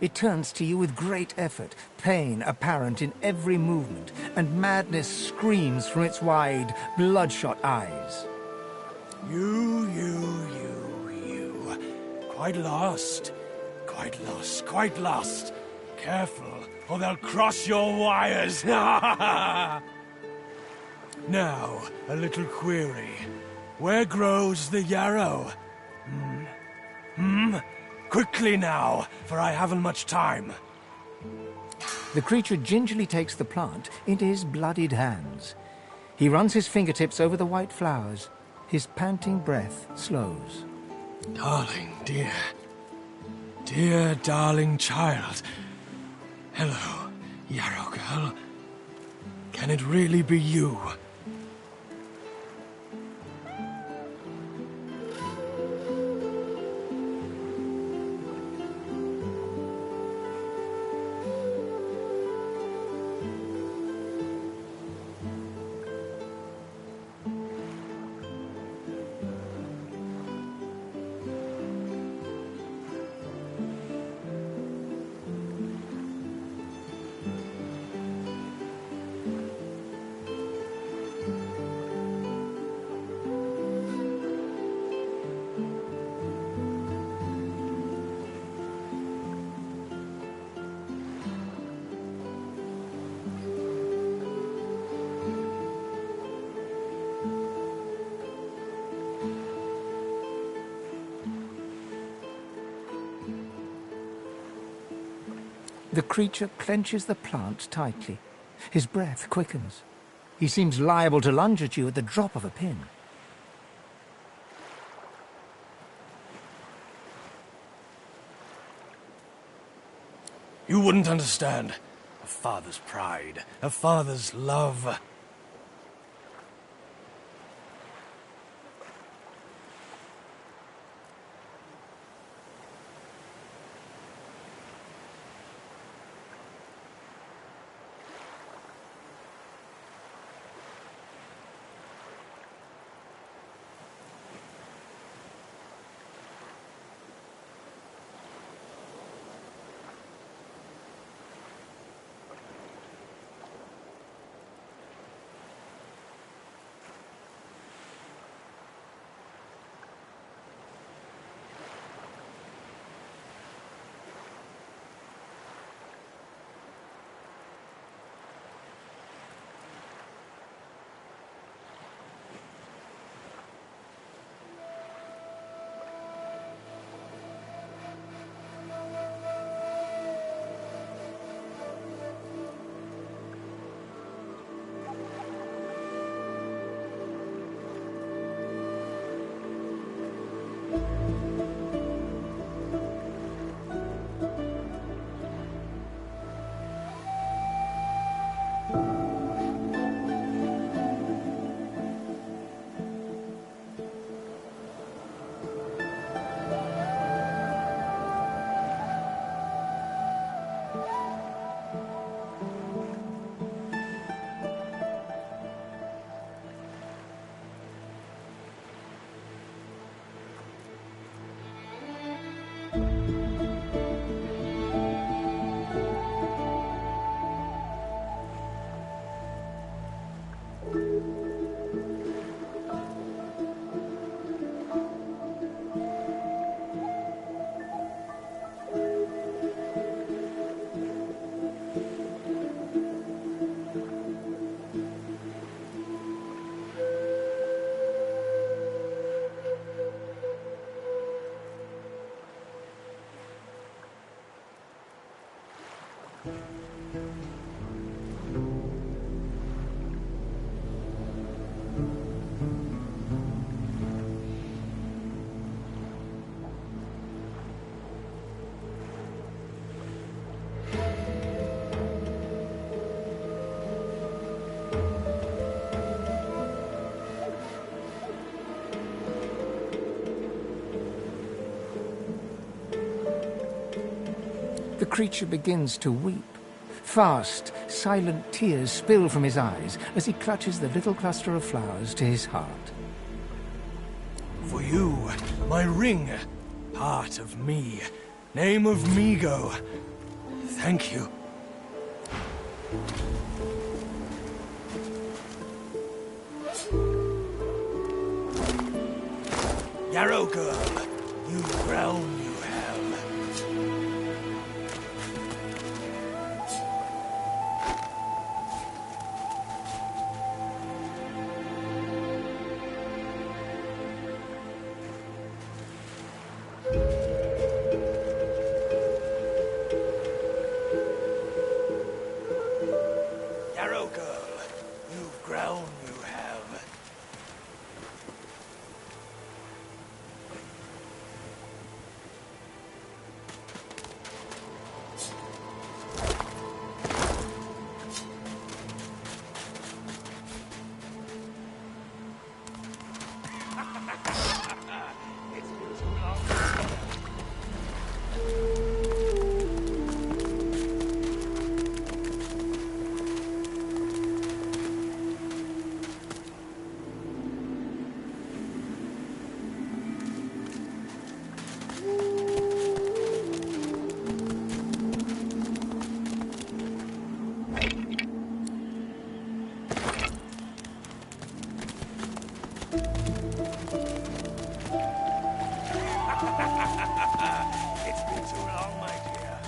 It turns to you with great effort, pain apparent in every movement, and madness screams from its wide, bloodshot eyes. You. Quite lost. Careful, or they'll cross your wires. Now, a little query. Where grows the yarrow? Quickly now, for I haven't much time. The creature gingerly takes the plant into his bloodied hands. He runs his fingertips over the white flowers. His panting breath slows. Darling, dear, darling child. Hello, Yarrow girl. Can it really be you? The creature clenches the plant tightly. His breath quickens. He seems liable to lunge at you at the drop of a pin. You wouldn't understand. A father's pride, a father's love. The creature begins to weep. Fast, silent tears spill from his eyes as he clutches the little cluster of flowers to his heart. For you, my ring. Part of me. Name of Migo. Thank you. Yarrow girl, you realm you have. Yarrow girl, you've grown you have. It's been too long, my dear.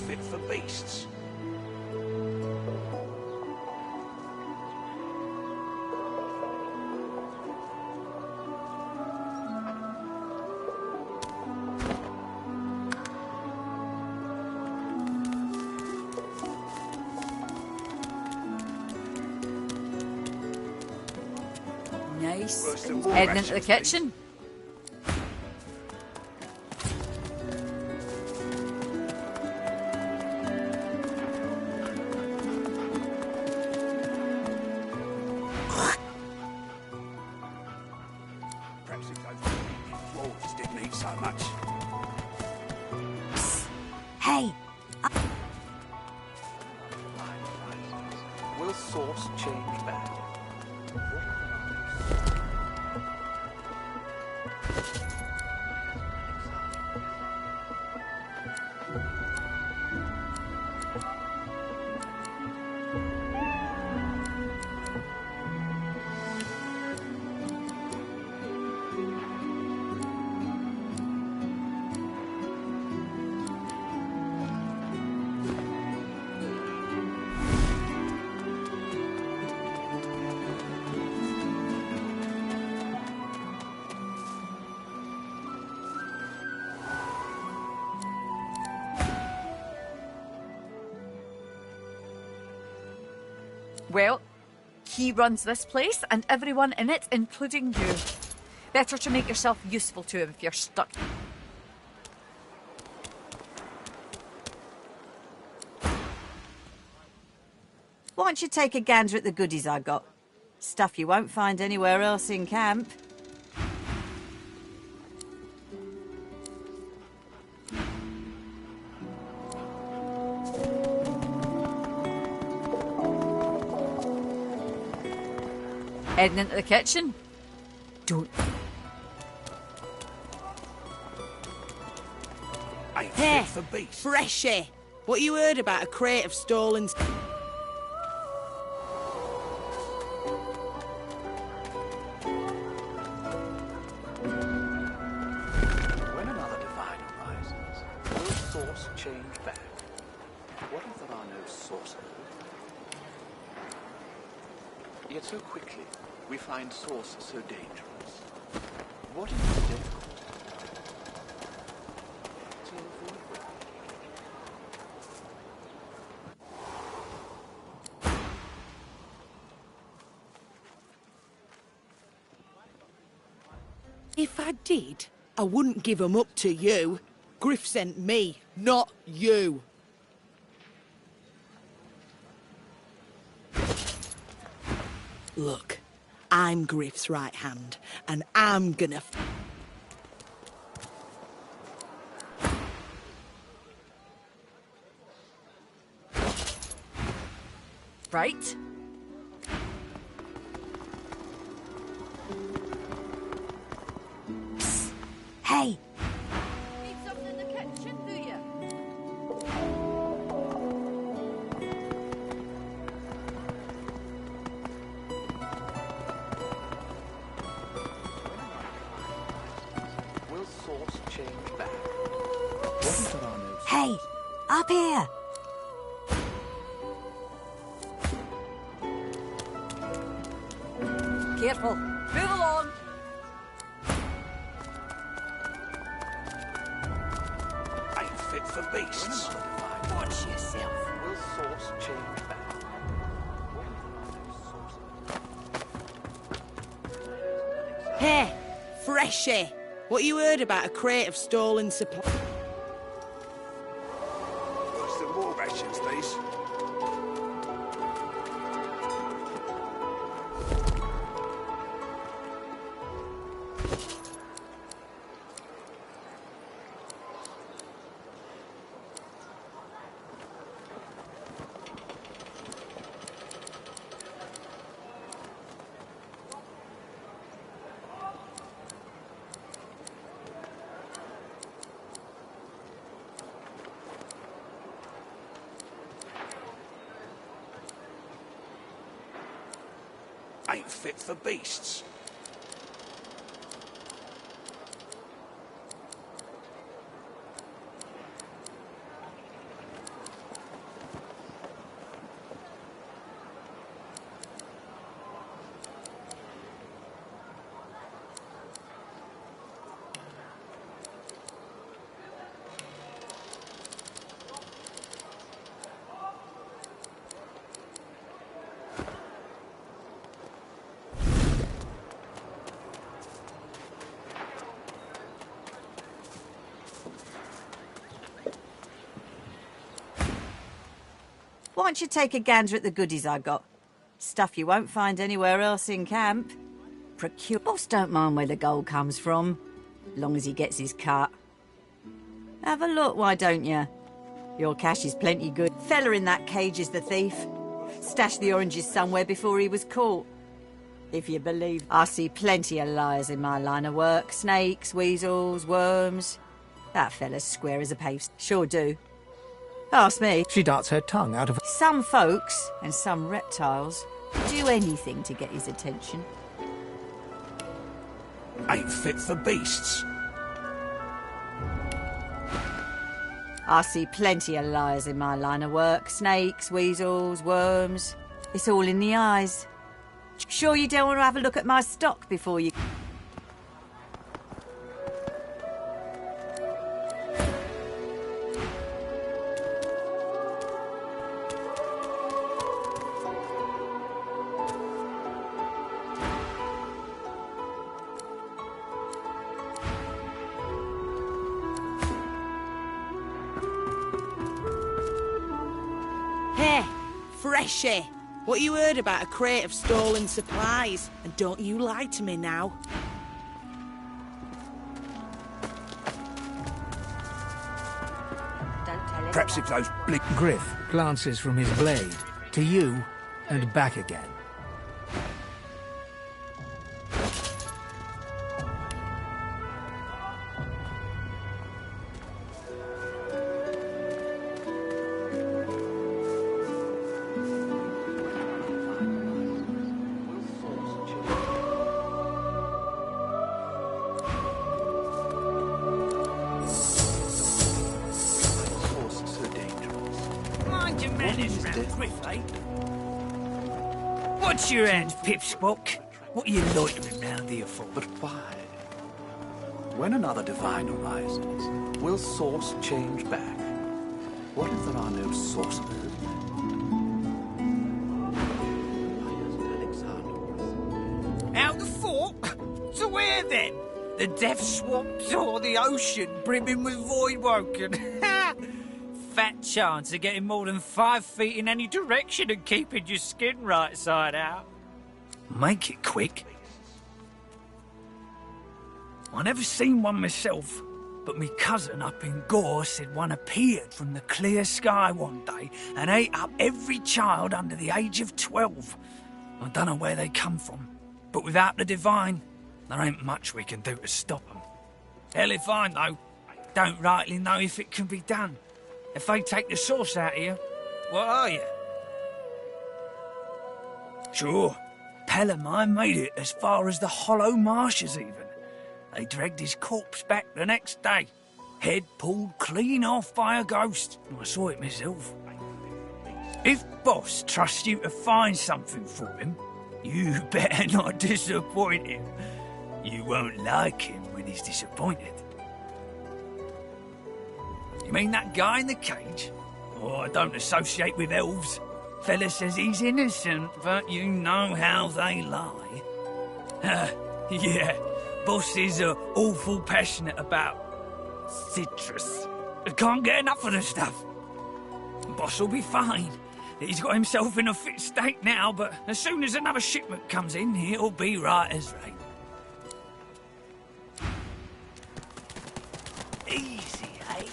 Fit for beasts. Nice. Heading into the kitchen. Hey, We'll source Well, he runs this place and everyone in it, including you. Better to make yourself useful to him if you're stuck. Why don't you take a gander at the goodies I got? Stuff you won't find anywhere else in camp. Heading into the kitchen? Don't. Ain't Hey, fit for beasts. Freshy, what you heard about a crate of stolen... When another divide arises, will source change back? What if there are no sources? Yet so quickly, we find source so dangerous. What is the difficulty? If I did, I wouldn't give 'em up to you. Griff sent me, not you. Look, I'm Griff's right hand, and I'm gonna... Right? Psst. Hey! Need something in the kitchen, do you? Will source change back? What if there are no sources? Hey! Up here! Careful. Move along. Ain't fit for beasts. Watch yourself. Will source change back? What if there are no sources? Hey, Freshy, what you heard about a crate of stolen supplies? What's the war rations, these? Ain't fit for beasts. Why don't you take a gander at the goodies I got? Stuff you won't find anywhere else in camp. Procure. Boss don't mind where the gold comes from, long as he gets his cut. Have a look, why don't you? Your cash is plenty good. Fella in that cage is the thief. Stashed the oranges somewhere before he was caught. If you believe. I see plenty of liars in my line of work. Snakes, weasels, worms. That fella's square as a paste. Sure do. Ask me. She darts her tongue out of... Some folks, and some reptiles, do anything to get his attention. Ain't fit for beasts. I see plenty of liars in my line of work. Snakes, weasels, worms. It's all in the eyes. Sure you don't want to have a look at my stock before you... Freshy! What you heard about a crate of stolen supplies? And don't you lie to me now. Perhaps if those blink... Griff glances from his blade to you and back again. Mind your manners round Griff, eh? What's your end, Pipspoke? What are you loitering round here for? But why? When another divine arises, will source change back? What if there are no sorcerers? Out the fort? To where then? The death swamps or the ocean brimming with voidwoken? Fat chance of getting more than 5 feet in any direction and keeping your skin right side out. Make it quick. I never seen one myself, but me cousin up in Gore said one appeared from the clear sky one day and ate up every child under the age of 12. I don't know where they come from, but without the divine, there ain't much we can do to stop them. Hell if I know. Don't rightly know if it can be done. If they take the source out of you, what are you? Sure, Pelamine made it as far as the Hollow Marshes even. They dragged his corpse back the next day. Head pulled clean off by a ghost. I saw it myself. If Boss trusts you to find something for him, you better not disappoint him. You won't like him when he's disappointed. You mean that guy in the cage? Oh, I don't associate with elves. Fella says he's innocent, but you know how they lie. Yeah, Boss is awful passionate about citrus. Can't get enough of the stuff. Boss will be fine. He's got himself in a fit state now, but as soon as another shipment comes in, he'll be right as rain. Easy, eh?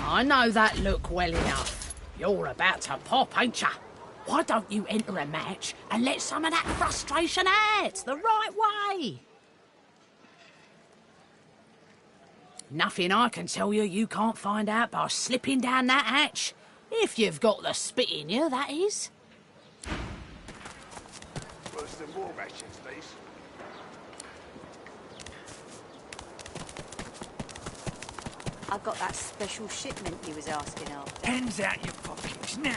I know that look well enough. You're about to pop, ain't ya? Why don't you enter a match and let some of that frustration out the right way? Nothing I can tell you can't find out by slipping down that hatch. If you've got the spit in you, that is. Worse than war rations, these. I got that special shipment you was asking after. Hands out your pockets now.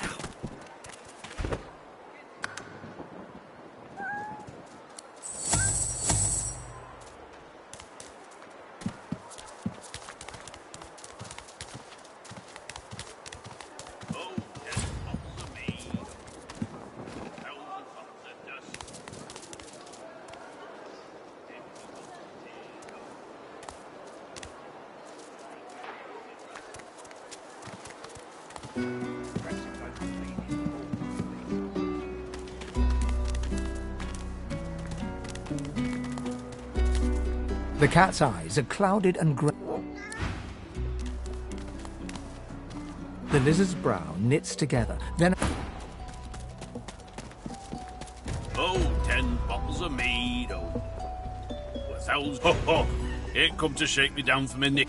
The cat's eyes are clouded and grey. The lizard's brow knits together, then... Oh, 10 bottles of mead, oh. 1,000... Ho, ho! Ain't come to shake me down for me nick.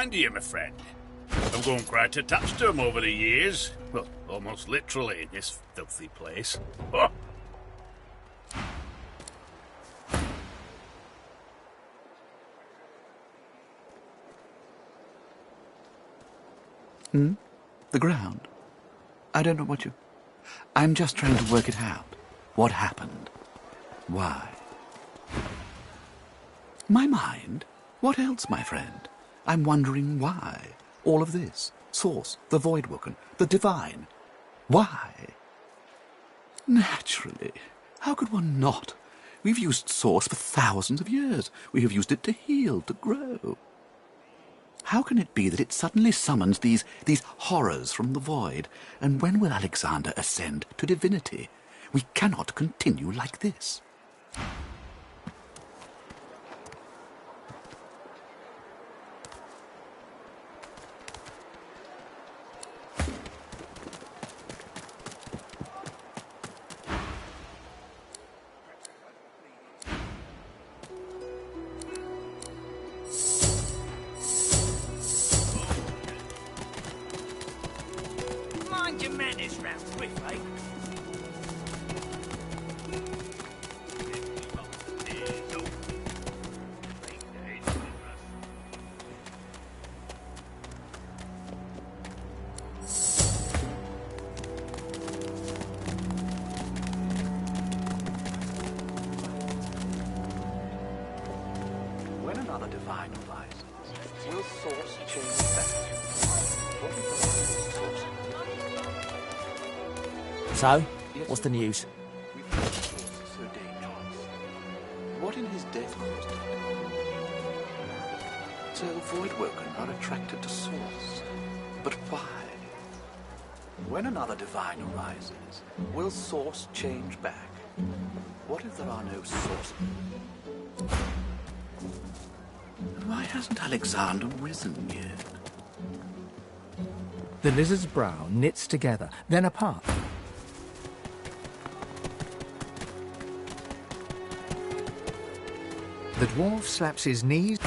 kind of you, my friend. I've grown quite attached to him over the years. Well, almost literally in this filthy place. Oh. The ground. I don't know what you... I'm just trying to work it out. What happened? Why? My mind? What else, my friend? I'm wondering why. All of this. Source, the Voidwoken, the Divine. Why? Naturally. How could one not? We've used Source for thousands of years. We have used it to heal, to grow. How can it be that it suddenly summons these horrors from the void? And when will Alexander ascend to divinity? We cannot continue like this. Mind your manners round Griff, eh? When another divine arises, will Source change back? What is the Source? So, what's the news? We've heard Source so dangerous. What in his death caused it? So Voidwoken are attracted to Source. But why? When another divine arises, will Source change back? What if there are no Sources? Why hasn't Alexander risen yet? The lizard's brow knits together, then apart. The dwarf slaps his knees.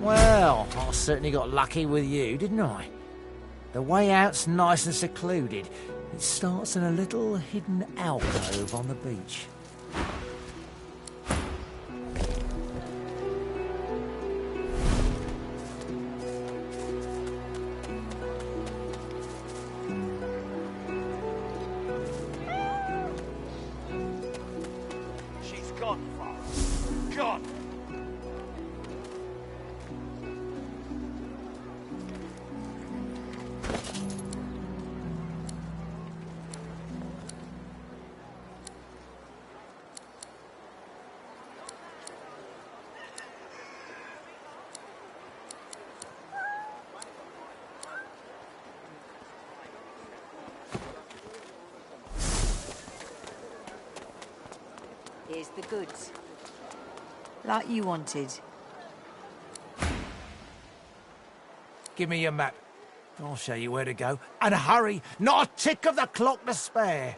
Well, I certainly got lucky with you, didn't I? The way out's nice and secluded. It starts in a little hidden alcove on the beach. She's gone, Father. Gone. Here's the goods. Like you wanted. Give me your map. I'll show you where to go. And hurry! Not a tick of the clock to spare!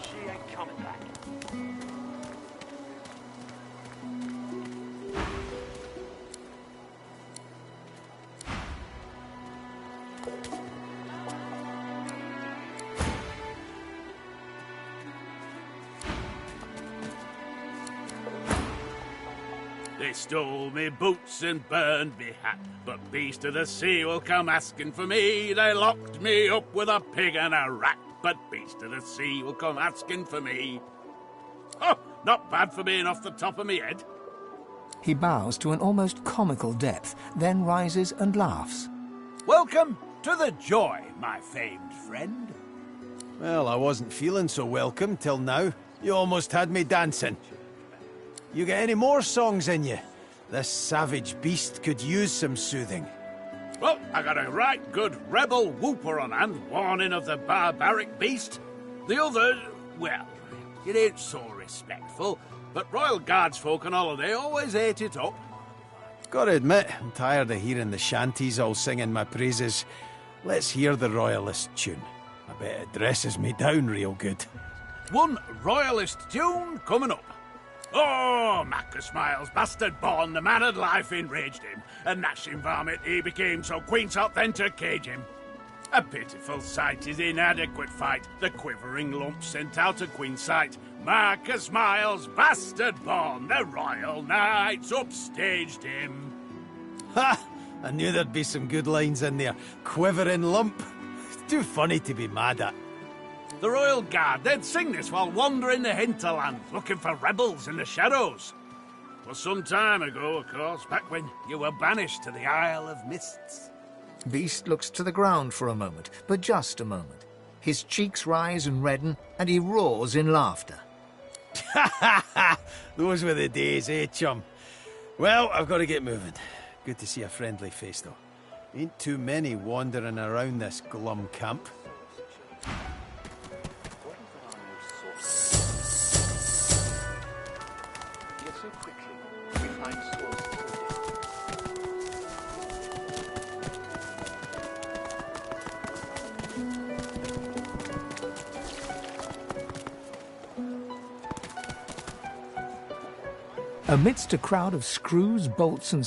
She ain't coming back. They stole me boots and burned me hat, but Beast of the Sea will come asking for me. They locked me up with a pig and a rat, but Beast of the Sea will come asking for me. Oh, Not bad for being off the top of me head. He bows to an almost comical depth, then rises and laughs. Welcome to the Joy, my famed friend. Well, I wasn't feeling so welcome till now. You almost had me dancing. You got any more songs in you? This savage beast could use some soothing. Well, I got a right good rebel whooper on hand, warning of the barbaric beast. The other, well, it ain't so respectful, but Royal Guards folk on holiday always ate it up. Gotta admit, I'm tired of hearing the shanties all singing my praises. Let's hear the Royalist tune. I bet it dresses me down real good. One Royalist tune coming up. Oh, Macus Miles, bastard born, the man of life enraged him. A gnashing varmint he became, so Queen sought then to cage him. A pitiful sight, his inadequate fight, the quivering lump sent out of Queen's sight. Marcus Miles, bastard born, the royal knights upstaged him. Ha! I knew there'd be some good lines in there. Quivering lump. It's too funny to be mad at. The Royal Guard, they'd sing this while wandering the hinterland, looking for rebels in the shadows. Was some time ago, of course, back when you were banished to the Isle of Mists. Beast looks to the ground for a moment, but just a moment. His cheeks rise and redden, and he roars in laughter. Ha ha ha! Those were the days, eh, chum? Well, I've got to get moving. Good to see a friendly face, though. Ain't too many wandering around this glum camp. Amidst a crowd of screws, bolts, and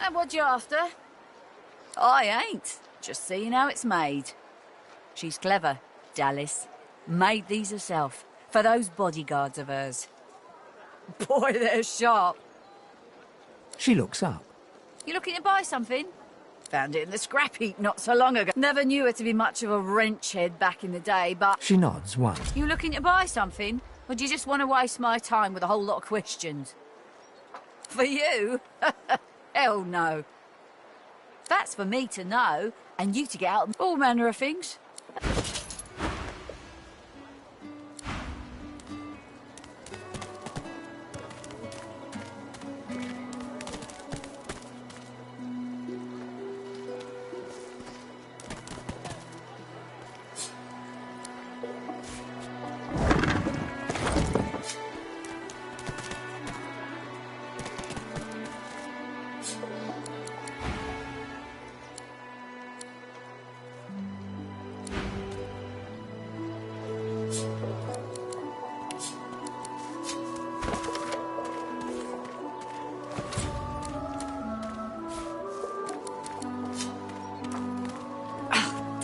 And what you after? I ain't. Just seeing how it's made. She's clever, Dallis. Made these herself, for those bodyguards of hers. Boy, they're sharp. she looks up. You looking to buy something? Found it in the scrap heap not so long ago. Never knew her to be much of a wrench head back in the day, but... She nods once. You looking to buy something? Or do you just want to waste my time with a whole lot of questions? For you? Hell no. That's for me to know, and you to get out all manner of things.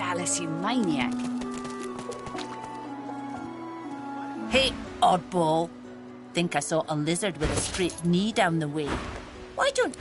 Dallas, you maniac. Hey, oddball. Think I saw a lizard with a straight knee down the way. Why don't...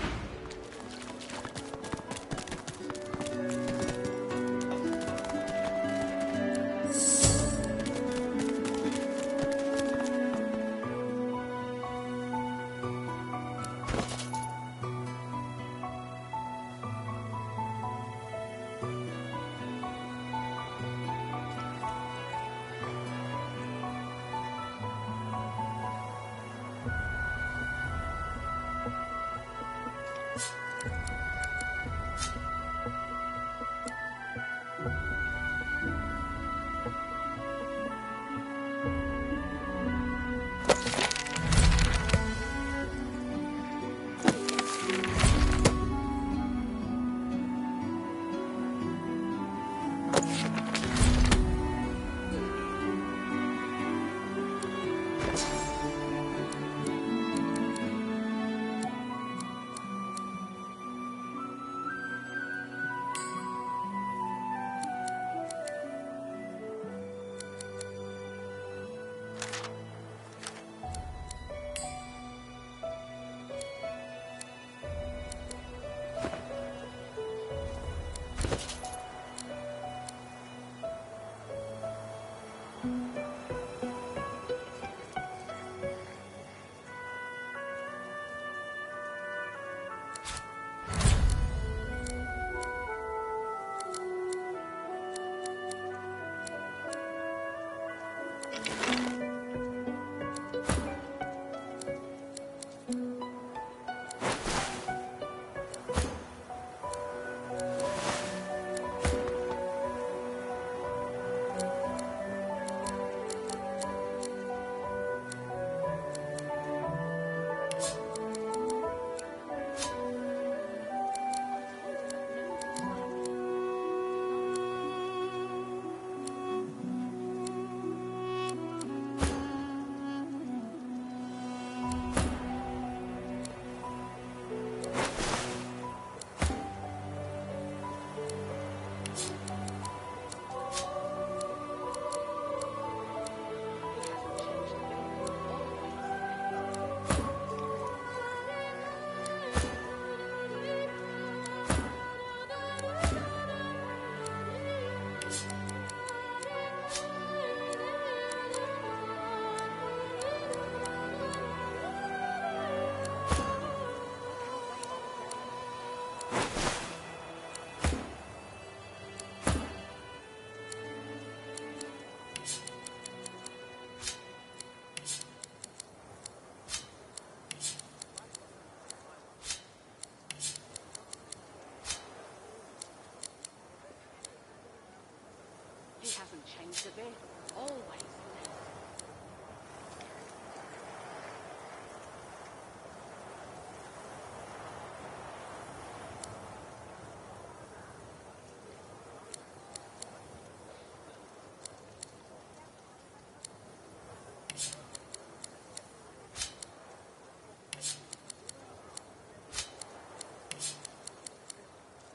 He hasn't changed a bit. Always.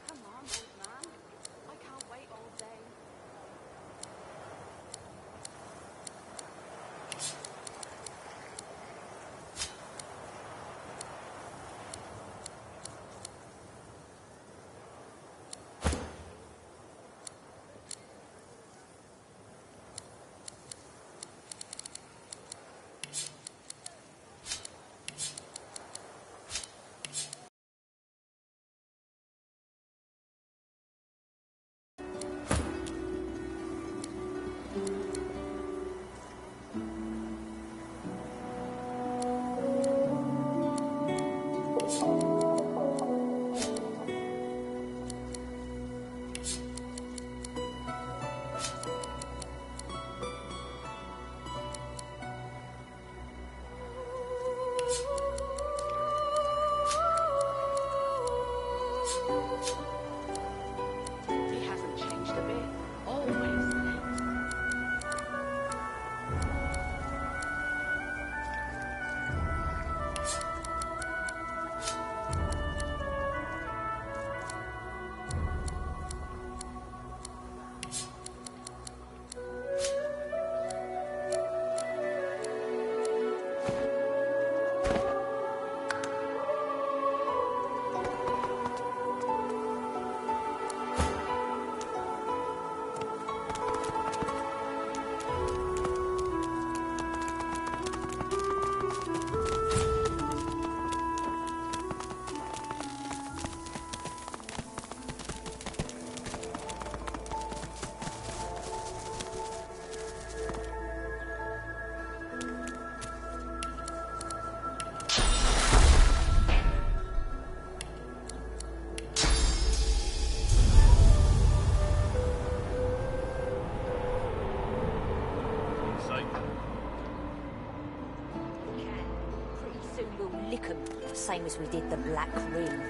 Come on, old man. I can't wait all day. Newcomb, same as we did the Black Ring.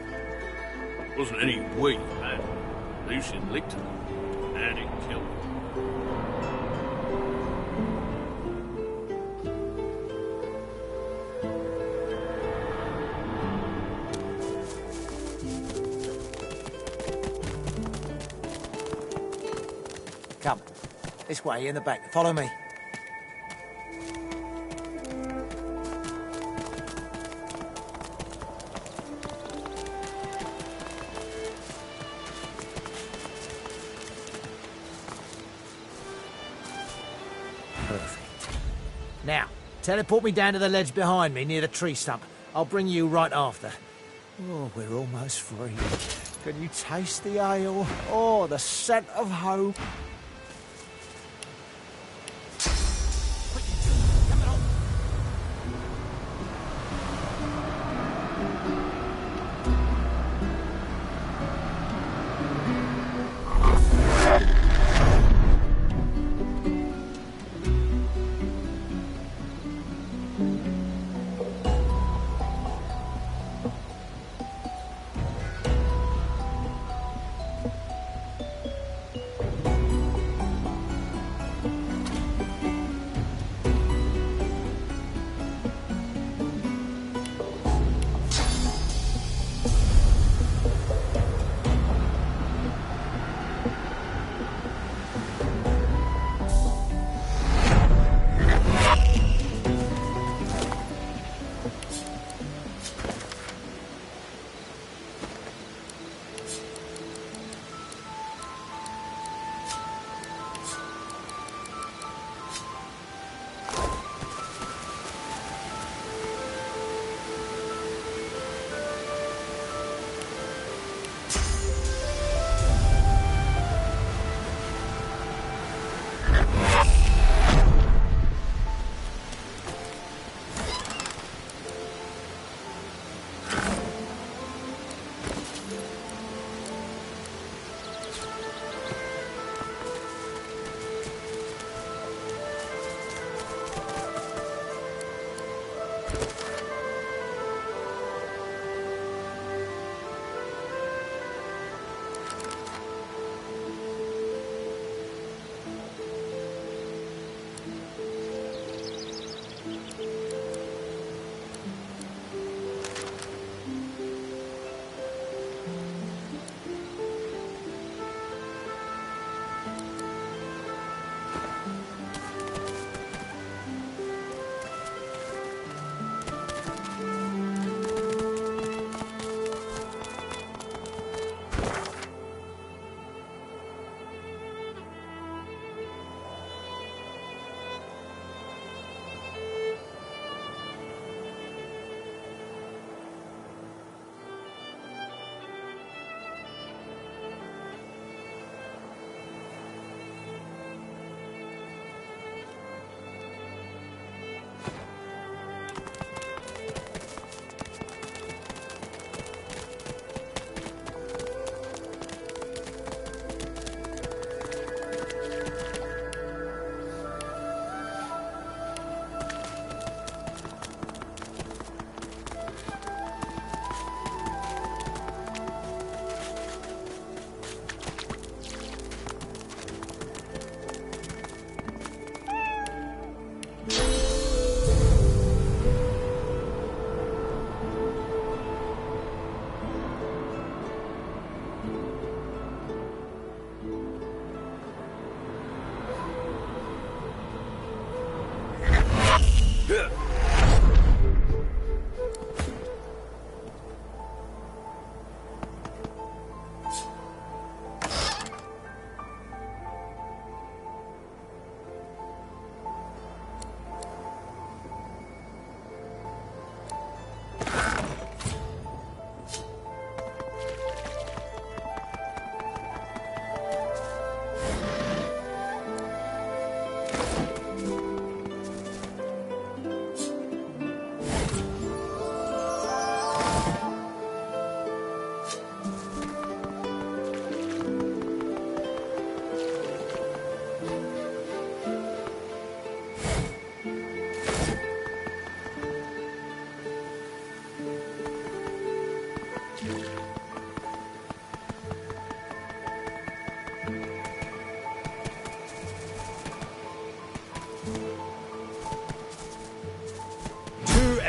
Wasn't any we, man. Lucian licked him, and it killed him. Come. This way, in the back. Follow me. Perfect. Now, teleport me down to the ledge behind me near the tree stump. I'll bring you right after. Oh, we're almost free. Can you taste the ale? Oh, the scent of hope.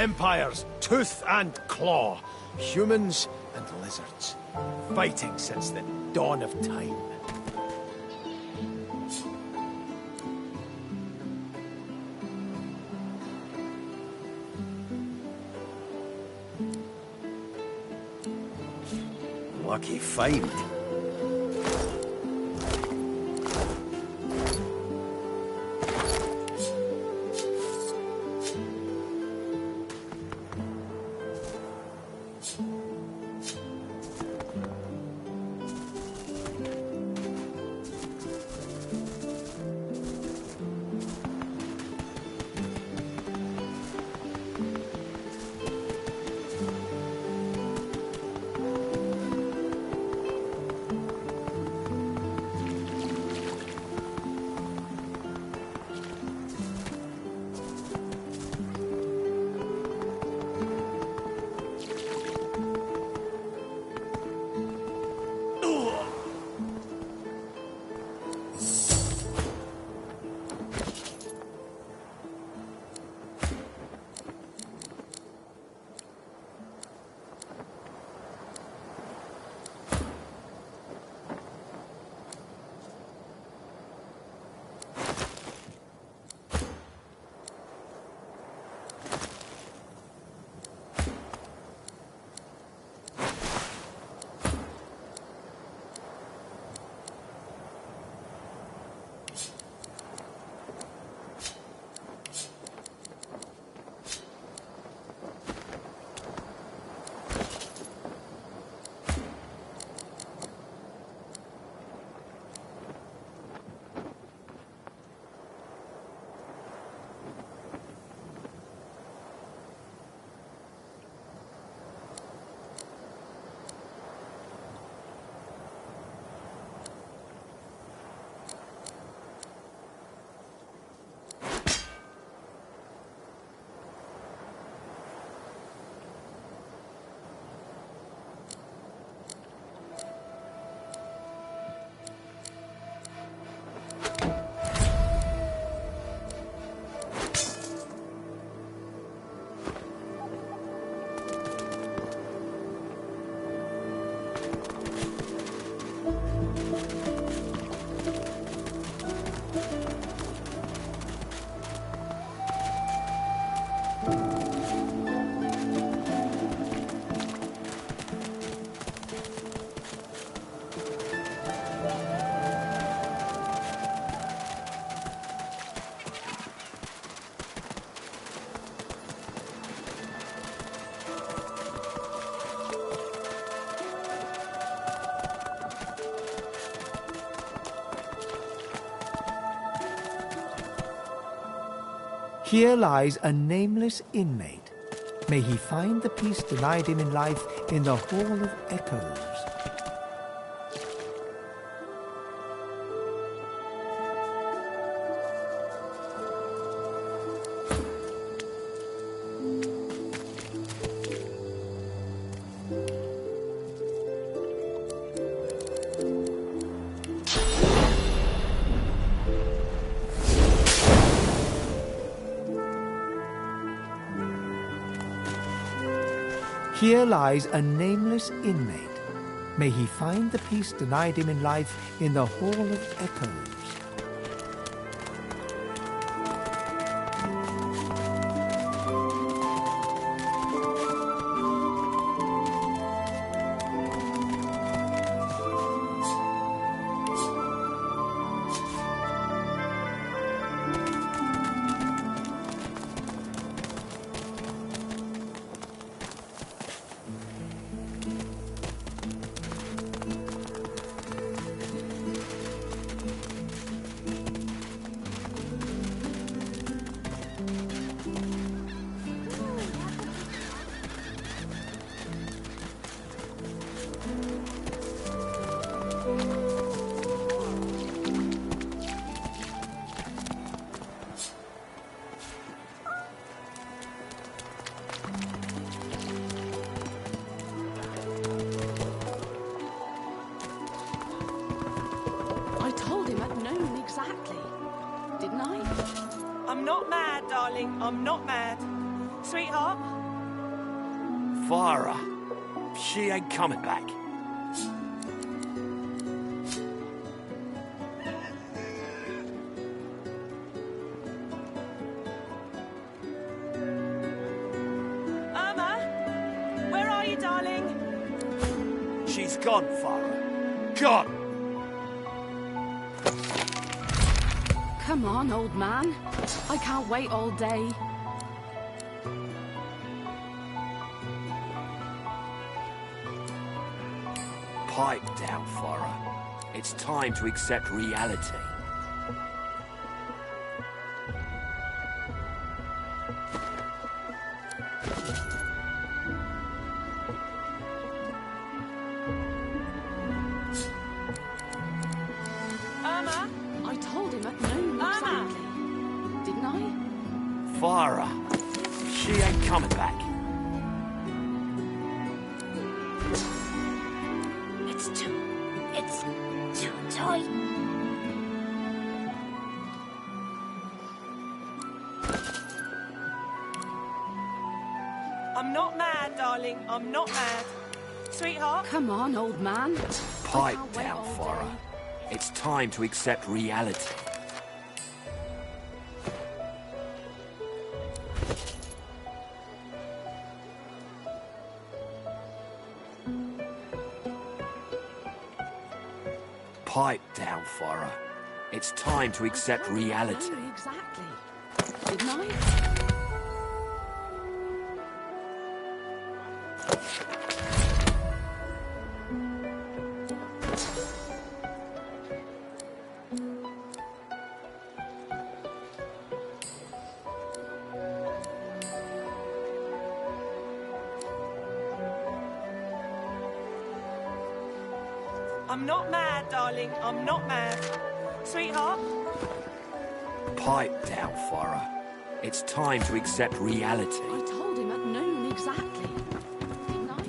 empires, tooth and claw. Humans and lizards. Fighting since the dawn of time. Lucky find. Here lies a nameless inmate. May he find the peace denied him in life in the Hall of Echoes. Here lies a nameless inmate. May he find the peace denied him in life in the Hall of Echoes. I'm not mad, darling. I'm not mad. Sweetheart, Farah. She ain't coming back. Irma, where are you, darling? She's gone, Farah. Gone! Come on, old man. I can't wait all day. Pipe down, Farah. It's time to accept reality. Irma? I told him at noon exactly. Didn't I? Farah. She ain't coming back. It's too tight. I'm not mad, darling. I'm not mad. Sweetheart? Come on, old man. Pipe down, Farah. It's time to accept reality. Pipe down, Farah. It's time to accept reality. No, exactly. Didn't I? I'm not mad, darling. I'm not mad. Sweetheart? Pipe down, Farah. It's time to accept reality. I told him at noon exactly. Didn't I?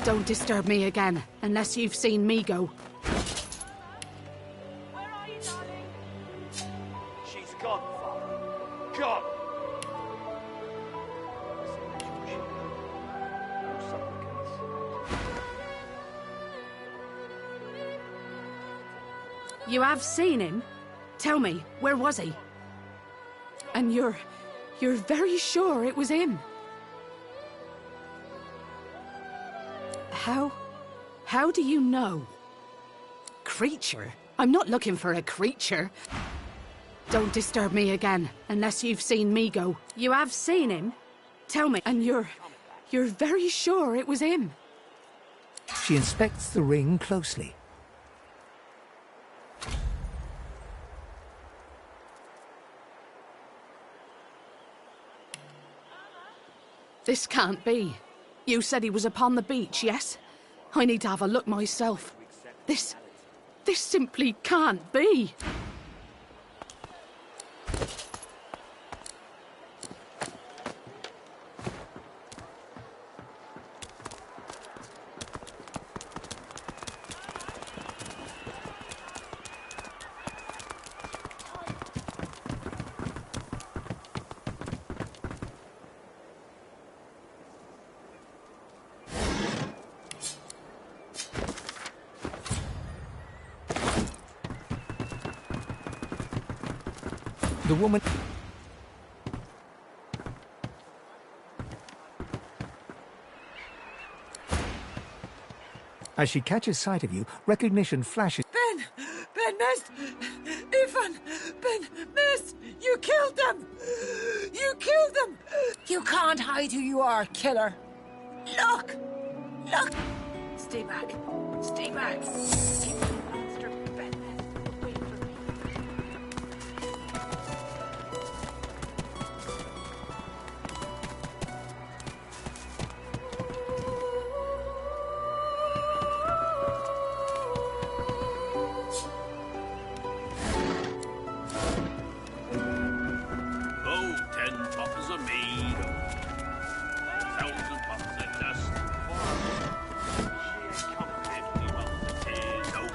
Don't disturb me again, unless you've seen me go. She's gone, Farah. Gone! You have seen him? Tell me, where was he? And you're very sure it was him? How do you know? Creature? I'm not looking for a creature. Don't disturb me again, unless you've seen me go. You have seen him? Tell me, and you're very sure it was him? She inspects the ring closely. This can't be. You said he was upon the beach, yes? I need to have a look myself. This simply can't be. The woman... As she catches sight of you, recognition flashes. Ben Mist! Ifan! Ben Mist! You killed them! You killed them! You can't hide who you are, killer! Look! Look! Stay back! Stay back! Keep the monster, Ben Mist, away from me. Oh, 10 bottles of mead, 1,000 bottles of dust. She ain't come empty bottles of tears. Oh,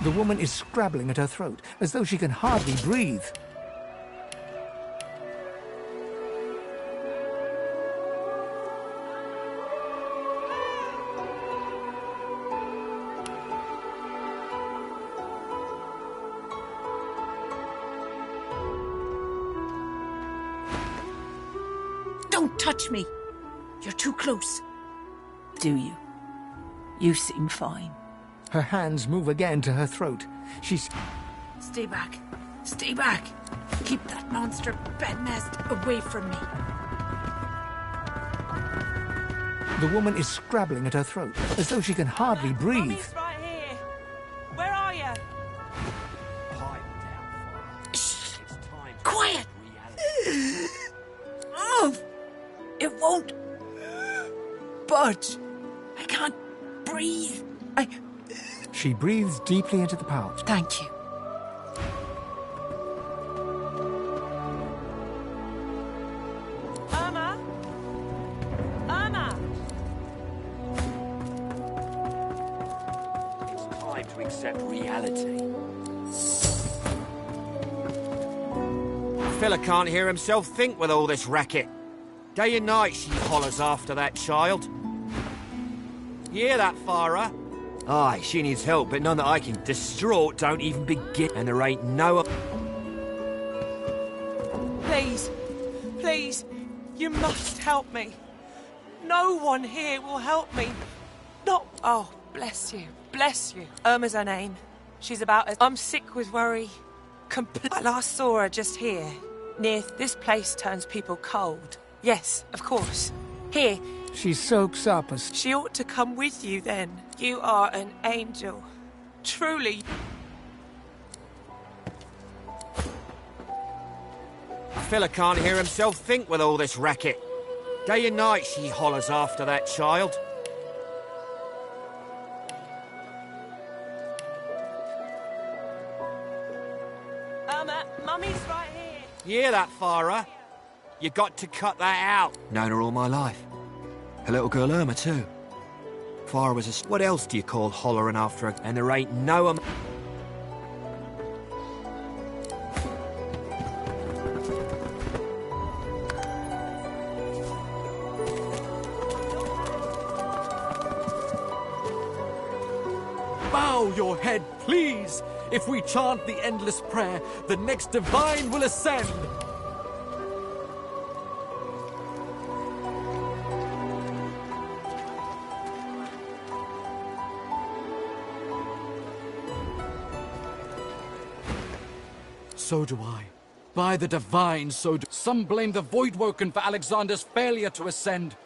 The woman is scrabbling at her throat, as though she can hardly breathe. Don't touch me! You're too close. Do you? You seem fine. Her hands move again to her throat. She's... Stay back. Stay back. Keep that monster bednest away from me. The woman is scrabbling at her throat, as though she can hardly breathe. Mummy's right here. Where are you? Quiet! Move! It won't budge. I can't breathe. She breathes deeply into the pouch. Thank you. Irma? Irma? It's time to accept reality. Fella can't hear himself think with all this racket. Day and night she hollers after that child. You hear that, Farah? Aye, she needs help, but none that I can. Distraught don't even begin, and there ain't no... Please, please, you must help me. No one here will help me. Not... Oh, bless you, bless you. Irma's her name. She's about as... I'm sick with worry. I last saw her just here. Near... This place turns people cold. Yes, of course. Here. She soaks up as... She ought to come with you then. You are an angel. Truly. Fella can't hear himself think with all this racket. Day and night she hollers after that child. Irma, Mummy's right here. You hear that, Farah? You got to cut that out. Known her all my life. Her little girl Irma, too. Farah was a... What else do you call hollering after her? And there ain't no... Bow your head, please! If we chant the endless prayer, the next divine will ascend! So do I. By the divine, so do... Some blame the Voidwoken for Alexander's failure to ascend.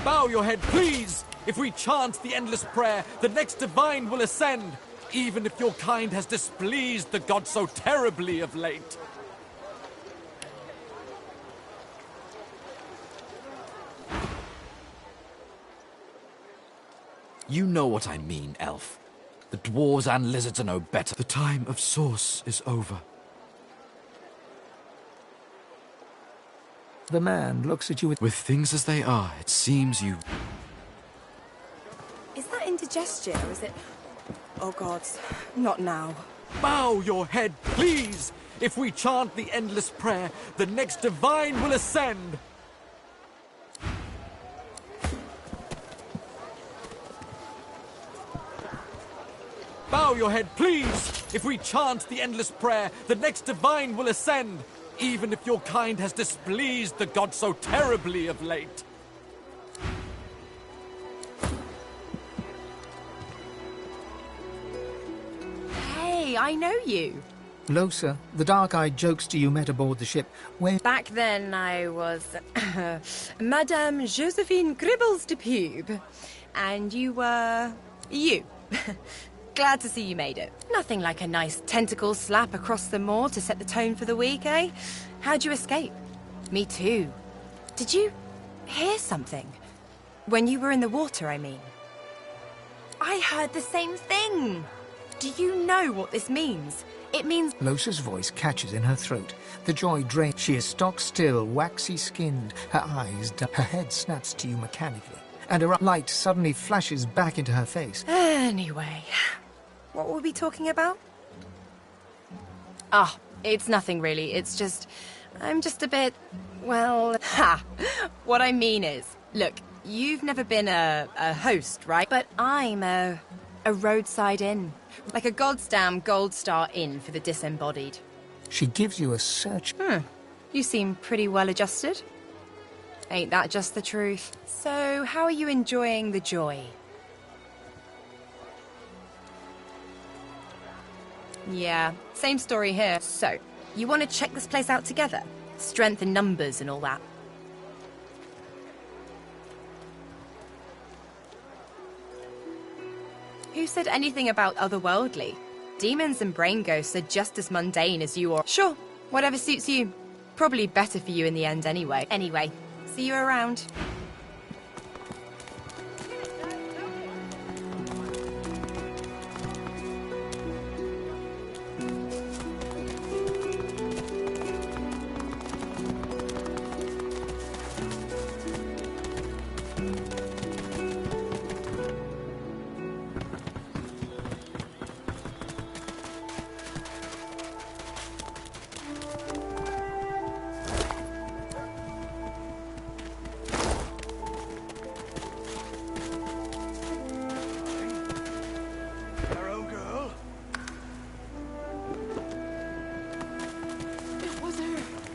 Bow your head, please! If we chant the endless prayer, the next divine will ascend, even if your kind has displeased the god so terribly of late. You know what I mean, elf. The dwarves and lizards are no better. The time of source is over. The man looks at you with... With things as they are, it seems you... Is that indigestion, or is it... Oh, God, not now. Bow your head, please! If we chant the endless prayer, the next divine will ascend! Bow your head, please! If we chant the endless prayer, the next divine will ascend, even if your kind has displeased the god so terribly of late. Hey, I know you. Losa, the dark-eyed jokester you met aboard the ship, where... Back then, I was Madame Josephine Gribbles de Pube. And you were... you. Glad to see you made it. Nothing like a nice tentacle slap across the moor to set the tone for the week, eh? How'd you escape? Me too. Did you hear something? When you were in the water, I mean. I heard the same thing. Do you know what this means? It means... Losa's voice catches in her throat. The joy drains. She is stock still, waxy-skinned, her eyes... Her head snaps to you mechanically, and a light suddenly flashes back into her face. Anyway, what were we talking about? Ah, it's nothing really. It's just, I'm just a bit, well, what I mean is, look, you've never been a host, right? But I'm a roadside inn. Like a goddamn gold star inn for the disembodied. She gives you a search. You seem pretty well adjusted. Ain't that just the truth? So, how are you enjoying the joy? Yeah, same story here. So, you want to check this place out together? Strength in numbers and all that. Who said anything about otherworldly? Demons and brain ghosts are just as mundane as you are. Sure, whatever suits you. Probably better for you in the end anyway. Anyway, see you around.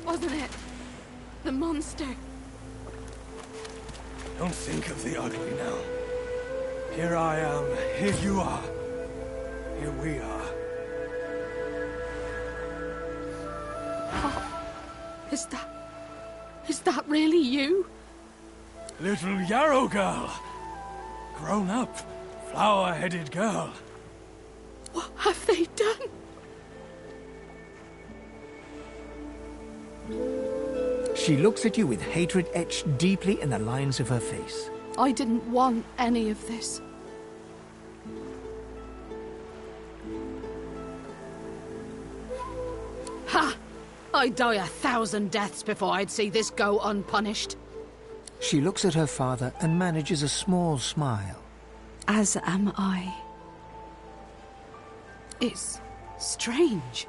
Wasn't it? The monster. Don't think of the ugly now. Here I am, here you are. Here we are. Oh, is that really you? Little Yarrow girl. Grown up, flower-headed girl. What have they done? She looks at you with hatred etched deeply in the lines of her face. I didn't want any of this. Ha! I'd die 1,000 deaths before I'd see this go unpunished. She looks at her father and manages a small smile. As am I. It's strange.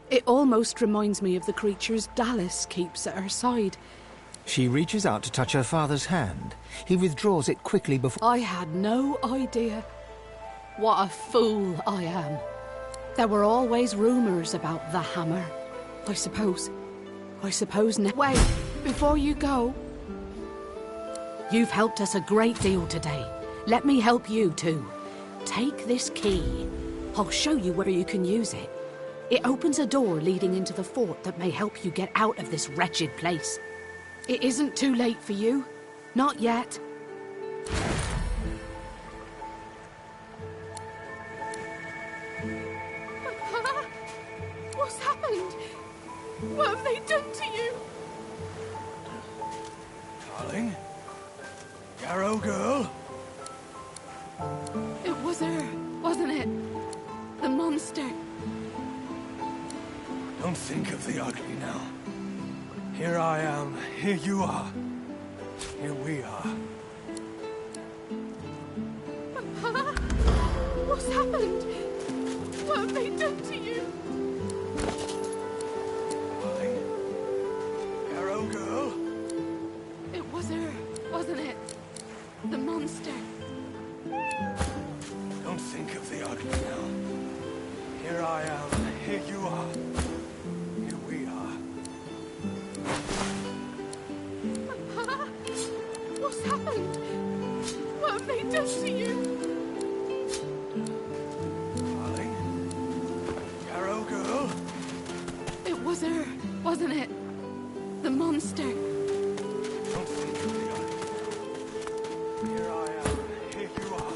It almost reminds me of the creatures Dallis keeps at her side. She reaches out to touch her father's hand. He withdraws it quickly before... I had no idea. What a fool I am. There were always rumours about the hammer. I suppose Wait, before you go. You've helped us a great deal today. Let me help you too. Take this key. I'll show you where you can use it. It opens a door leading into the fort that may help you get out of this wretched place. It isn't too late for you. Not yet. What's happened? What have they done to you? Darling? Yarrow girl? It was her, wasn't it? The monster. Don't think of the ugly now. Here I am, here you are. Here we are. What's happened? What have they done to you? Darling? Yarrow girl? It was her, wasn't it? The monster. Don't think of the ugly now. Here I am, here you are. Here we are. What's happened? What have they done to you? Darling? Yarrow girl? It was her, wasn't it? The monster. Don't think of the ugly now. Here I am, here you are.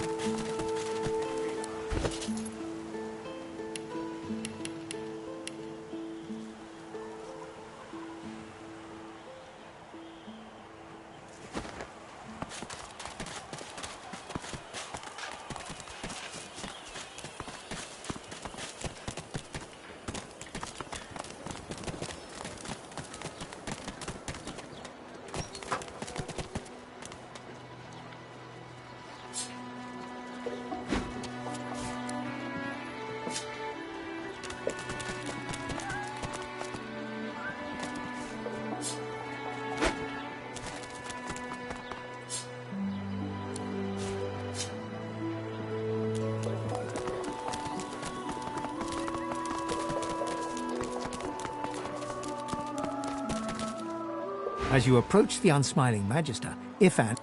As you approach the unsmiling Magister,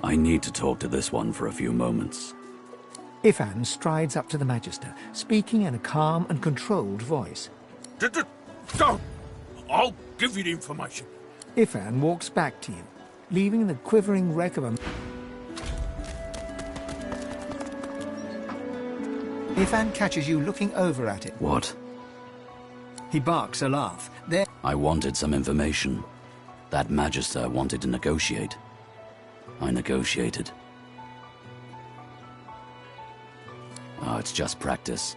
I need to talk to this one for a few moments. Ifan strides up to the Magister, speaking in a calm and controlled voice. Go! I'll give you the information. Ifan walks back to you, leaving the quivering wreck of a... Ifan catches you looking over at it. What? He barks a laugh. Then I wanted some information. That Magister wanted to negotiate. I negotiated. Oh, it's just practice.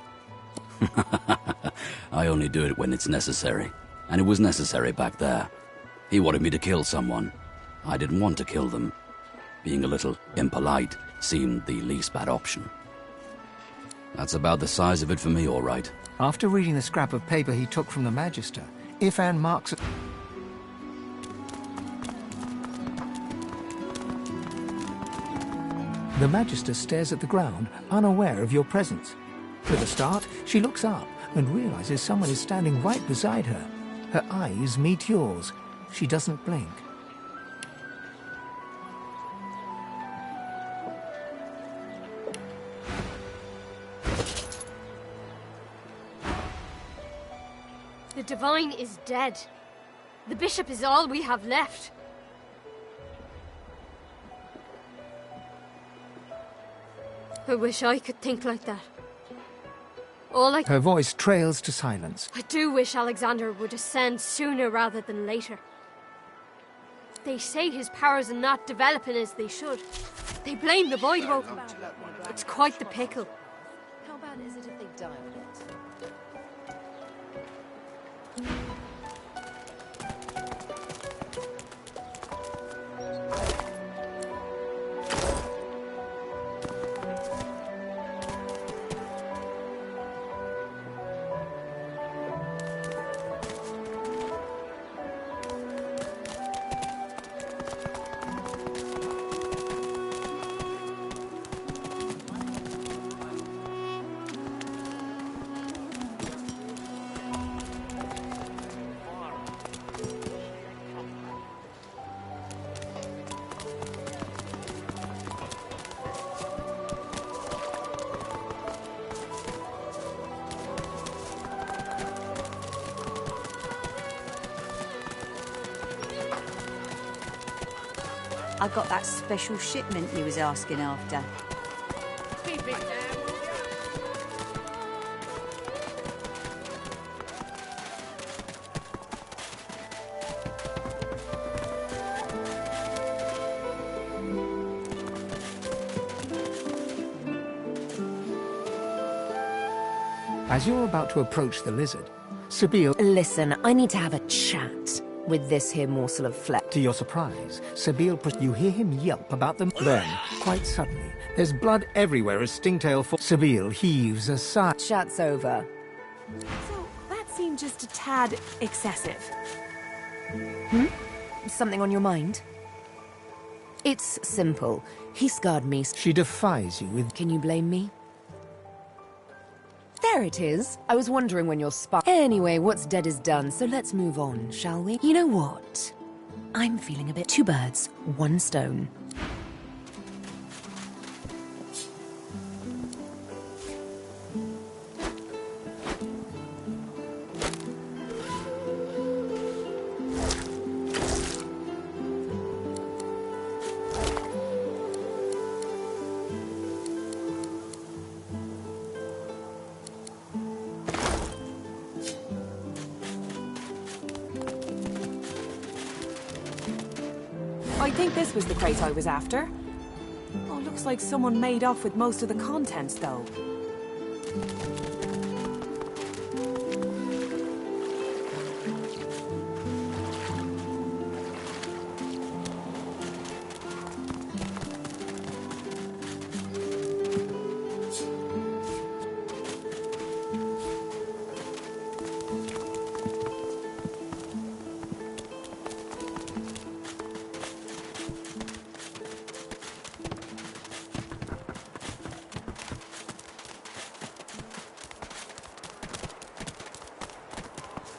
I only do it when it's necessary. And it was necessary back there. He wanted me to kill someone. I didn't want to kill them. Being a little impolite seemed the least bad option. That's about the size of it for me, all right. After reading the scrap of paper he took from the Magister, Ifan marks it. The Magister stares at the ground, unaware of your presence. With a start, she looks up and realizes someone is standing right beside her. Her eyes meet yours. She doesn't blink. The Divine is dead. The Bishop is all we have left. I wish I could think like that. Her voice trails to silence. I do wish Alexander would ascend sooner rather than later. They say his powers are not developing as they should. They blame the Voidwoken. It's quite the pickle. How bad is it if they die of it? I got that special shipment you was asking after. Keep it down. As you're about to approach the lizard, Sabine... Listen, I need to have a chat with this here morsel of flesh. To your surprise, Sabine, you hear him yelp about them. Then, quite suddenly, there's blood everywhere as Stingtail falls. Sabine heaves a sigh. Chat's over. So, that seemed just a tad excessive. Hmm? Something on your mind? It's simple. He scarred me. She defies you with... Can you blame me? There it is. I was wondering when your spot. Anyway, what's dead is done, so let's move on, shall we? You know what? I'm feeling a bit two birds, one stone. I think this was the crate I was after. Oh, looks like someone made off with most of the contents, though.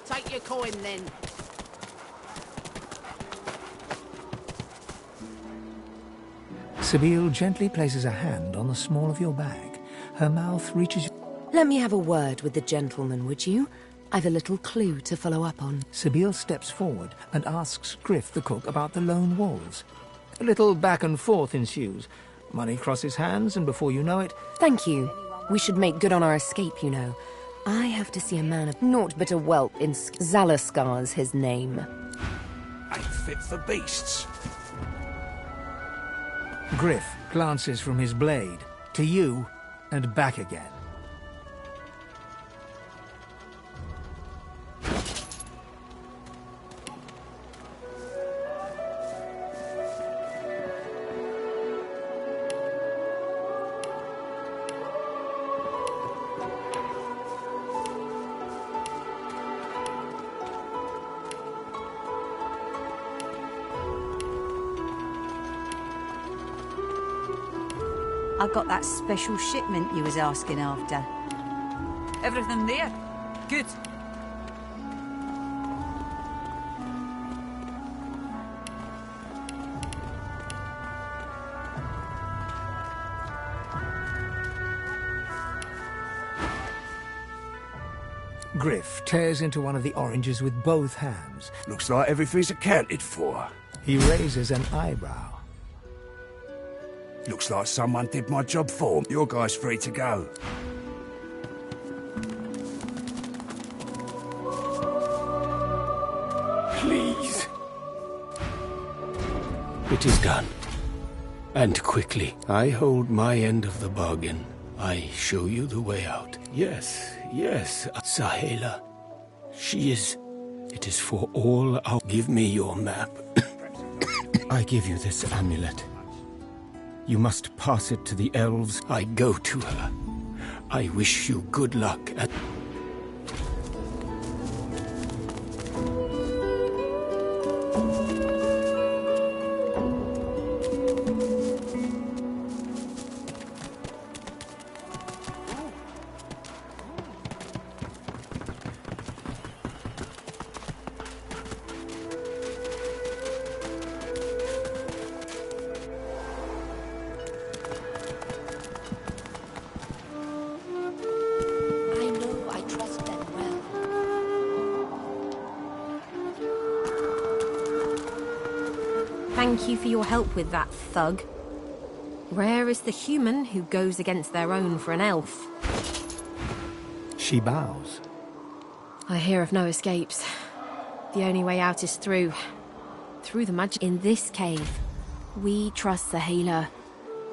Take your coin then. Sabine gently places a hand on the small of your back. Her mouth reaches... Let me have a word with the gentleman, would you? I've a little clue to follow up on. Sabine steps forward and asks Griff the cook about the lone wolves. A little back and forth ensues. Money crosses hands, and before you know it... Thank you. We should make good on our escape, you know. I have to see a man of naught but a whelp in Zalaskar's his name. Ain't fit for beasts. Griff glances from his blade to you and back again. I got that special shipment you was asking after. Everything there? Good. Griff tears into one of the oranges with both hands. Looks like everything's accounted for. He raises an eyebrow. Looks like someone did my job for me. Your guy's free to go. Please. It is done. And quickly. I hold my end of the bargain. I show you the way out. Yes, Sahela. She is... It is for all our... Give me your map. I give you this amulet. You must pass it to the elves. I go to her. I wish you good luck at... Thank you for your help with that, thug. Rare is the human who goes against their own for an elf. She bows. I hear of no escapes. The only way out is through the magic. In this cave, we trust Sahela.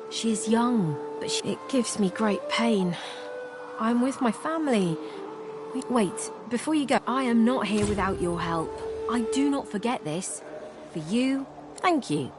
She is young, but it gives me great pain. I'm with my family. Wait, before you go, I am not here without your help. I do not forget this. For you, thank you.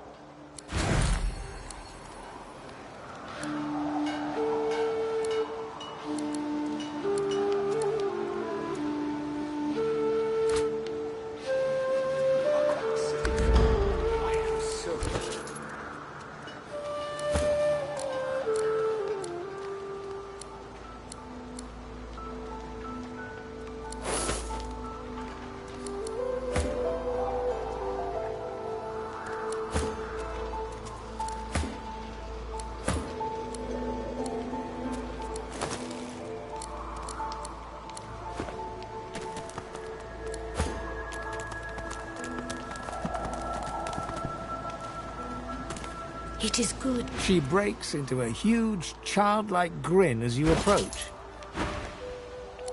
It is good. She breaks into a huge, childlike grin as you approach.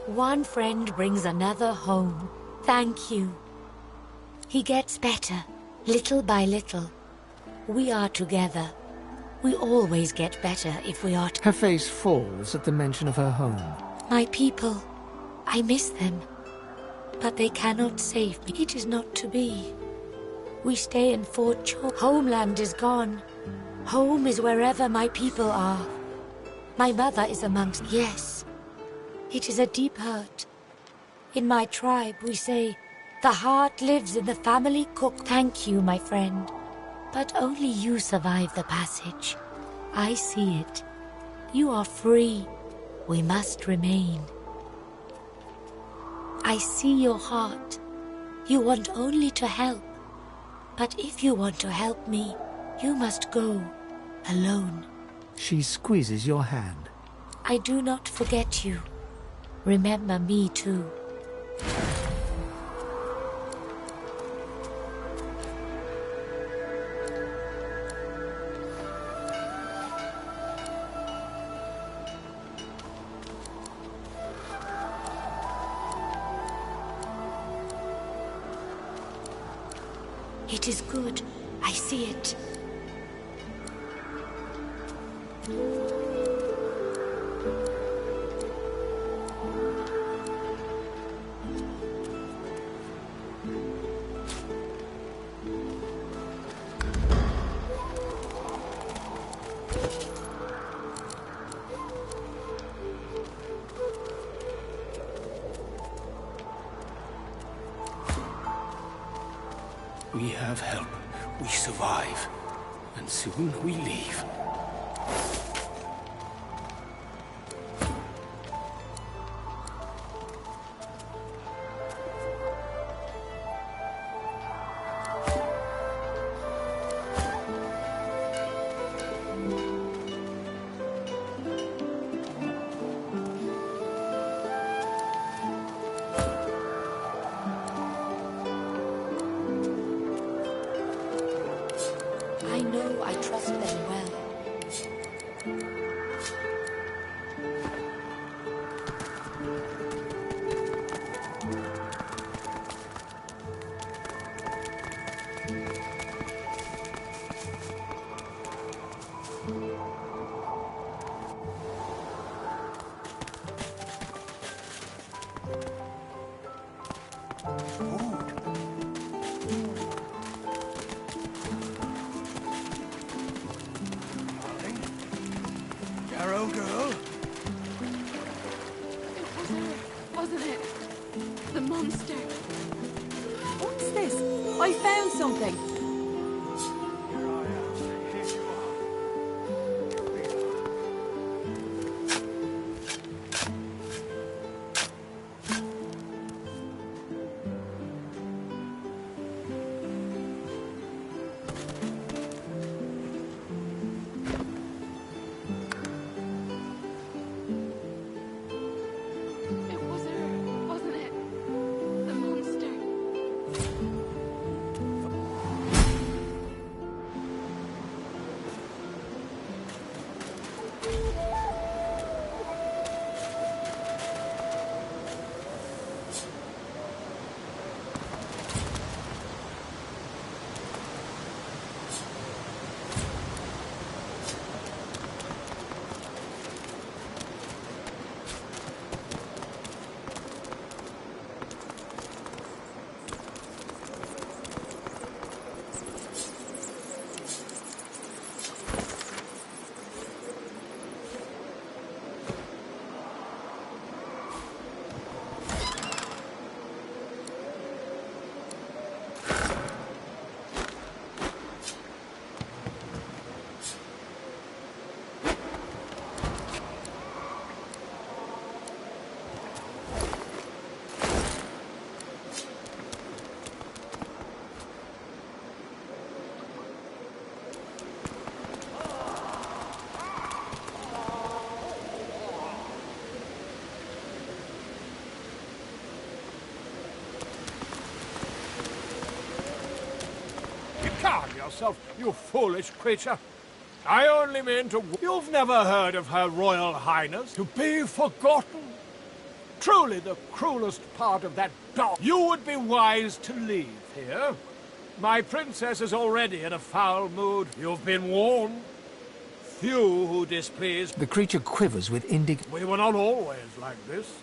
One friend brings another home. Thank you. He gets better, little by little. We are together. We always get better if we are Her face falls at the mention of her home. My people, I miss them. But they cannot save me. It is not to be. We stay in Fort Cho. Homeland is gone. Home is wherever my people are. My mother is amongst... Yes. It is a deep hurt. In my tribe, we say, the heart lives in the family cook. Thank you, my friend. But only you survive the passage. I see it. You are free. We must remain. I see your heart. You want only to help. But if you want to help me, you must go. alone. She squeezes your hand. I do not forget you. Remember me too. It is good. I see it. We have help. We survive. And soon we leave. I know I trust them well. Yarrow girl? It was her, wasn't it? The monster. What's this? I found something. It was her, wasn't it? The monster. Calm yourself, you foolish creature. I only mean to... You've never heard of Her Royal Highness? To be forgotten? Truly the cruelest part of that dog. You would be wise to leave here. My princess is already in a foul mood. You've been warned. Few who displease... The creature quivers with indignation. We were not always like this.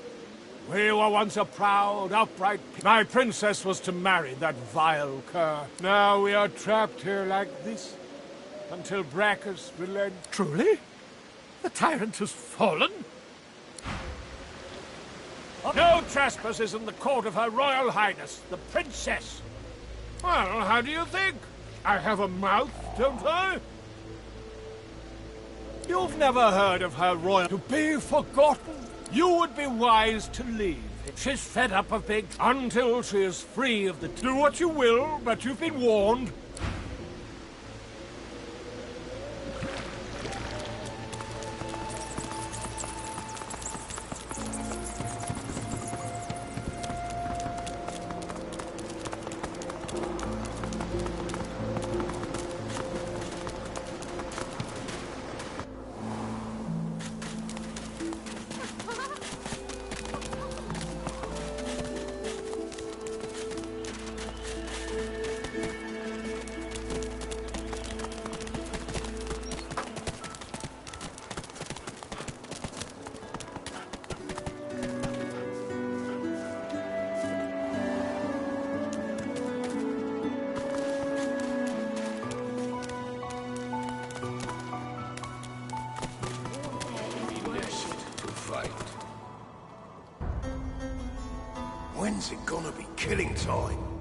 We were once a proud, upright... My princess was to marry that vile cur. Now we are trapped here like this, until Brachus relents. Truly? The tyrant has fallen? No trespasses in the court of Her Royal Highness, the princess. Well, how do you think? I have a mouth, don't I? You've never heard of Her Royal... To be forgotten? You would be wise to leave. She's fed up of being... Until she is free of the... Do what you will, but you've been warned. When's it gonna be killing time?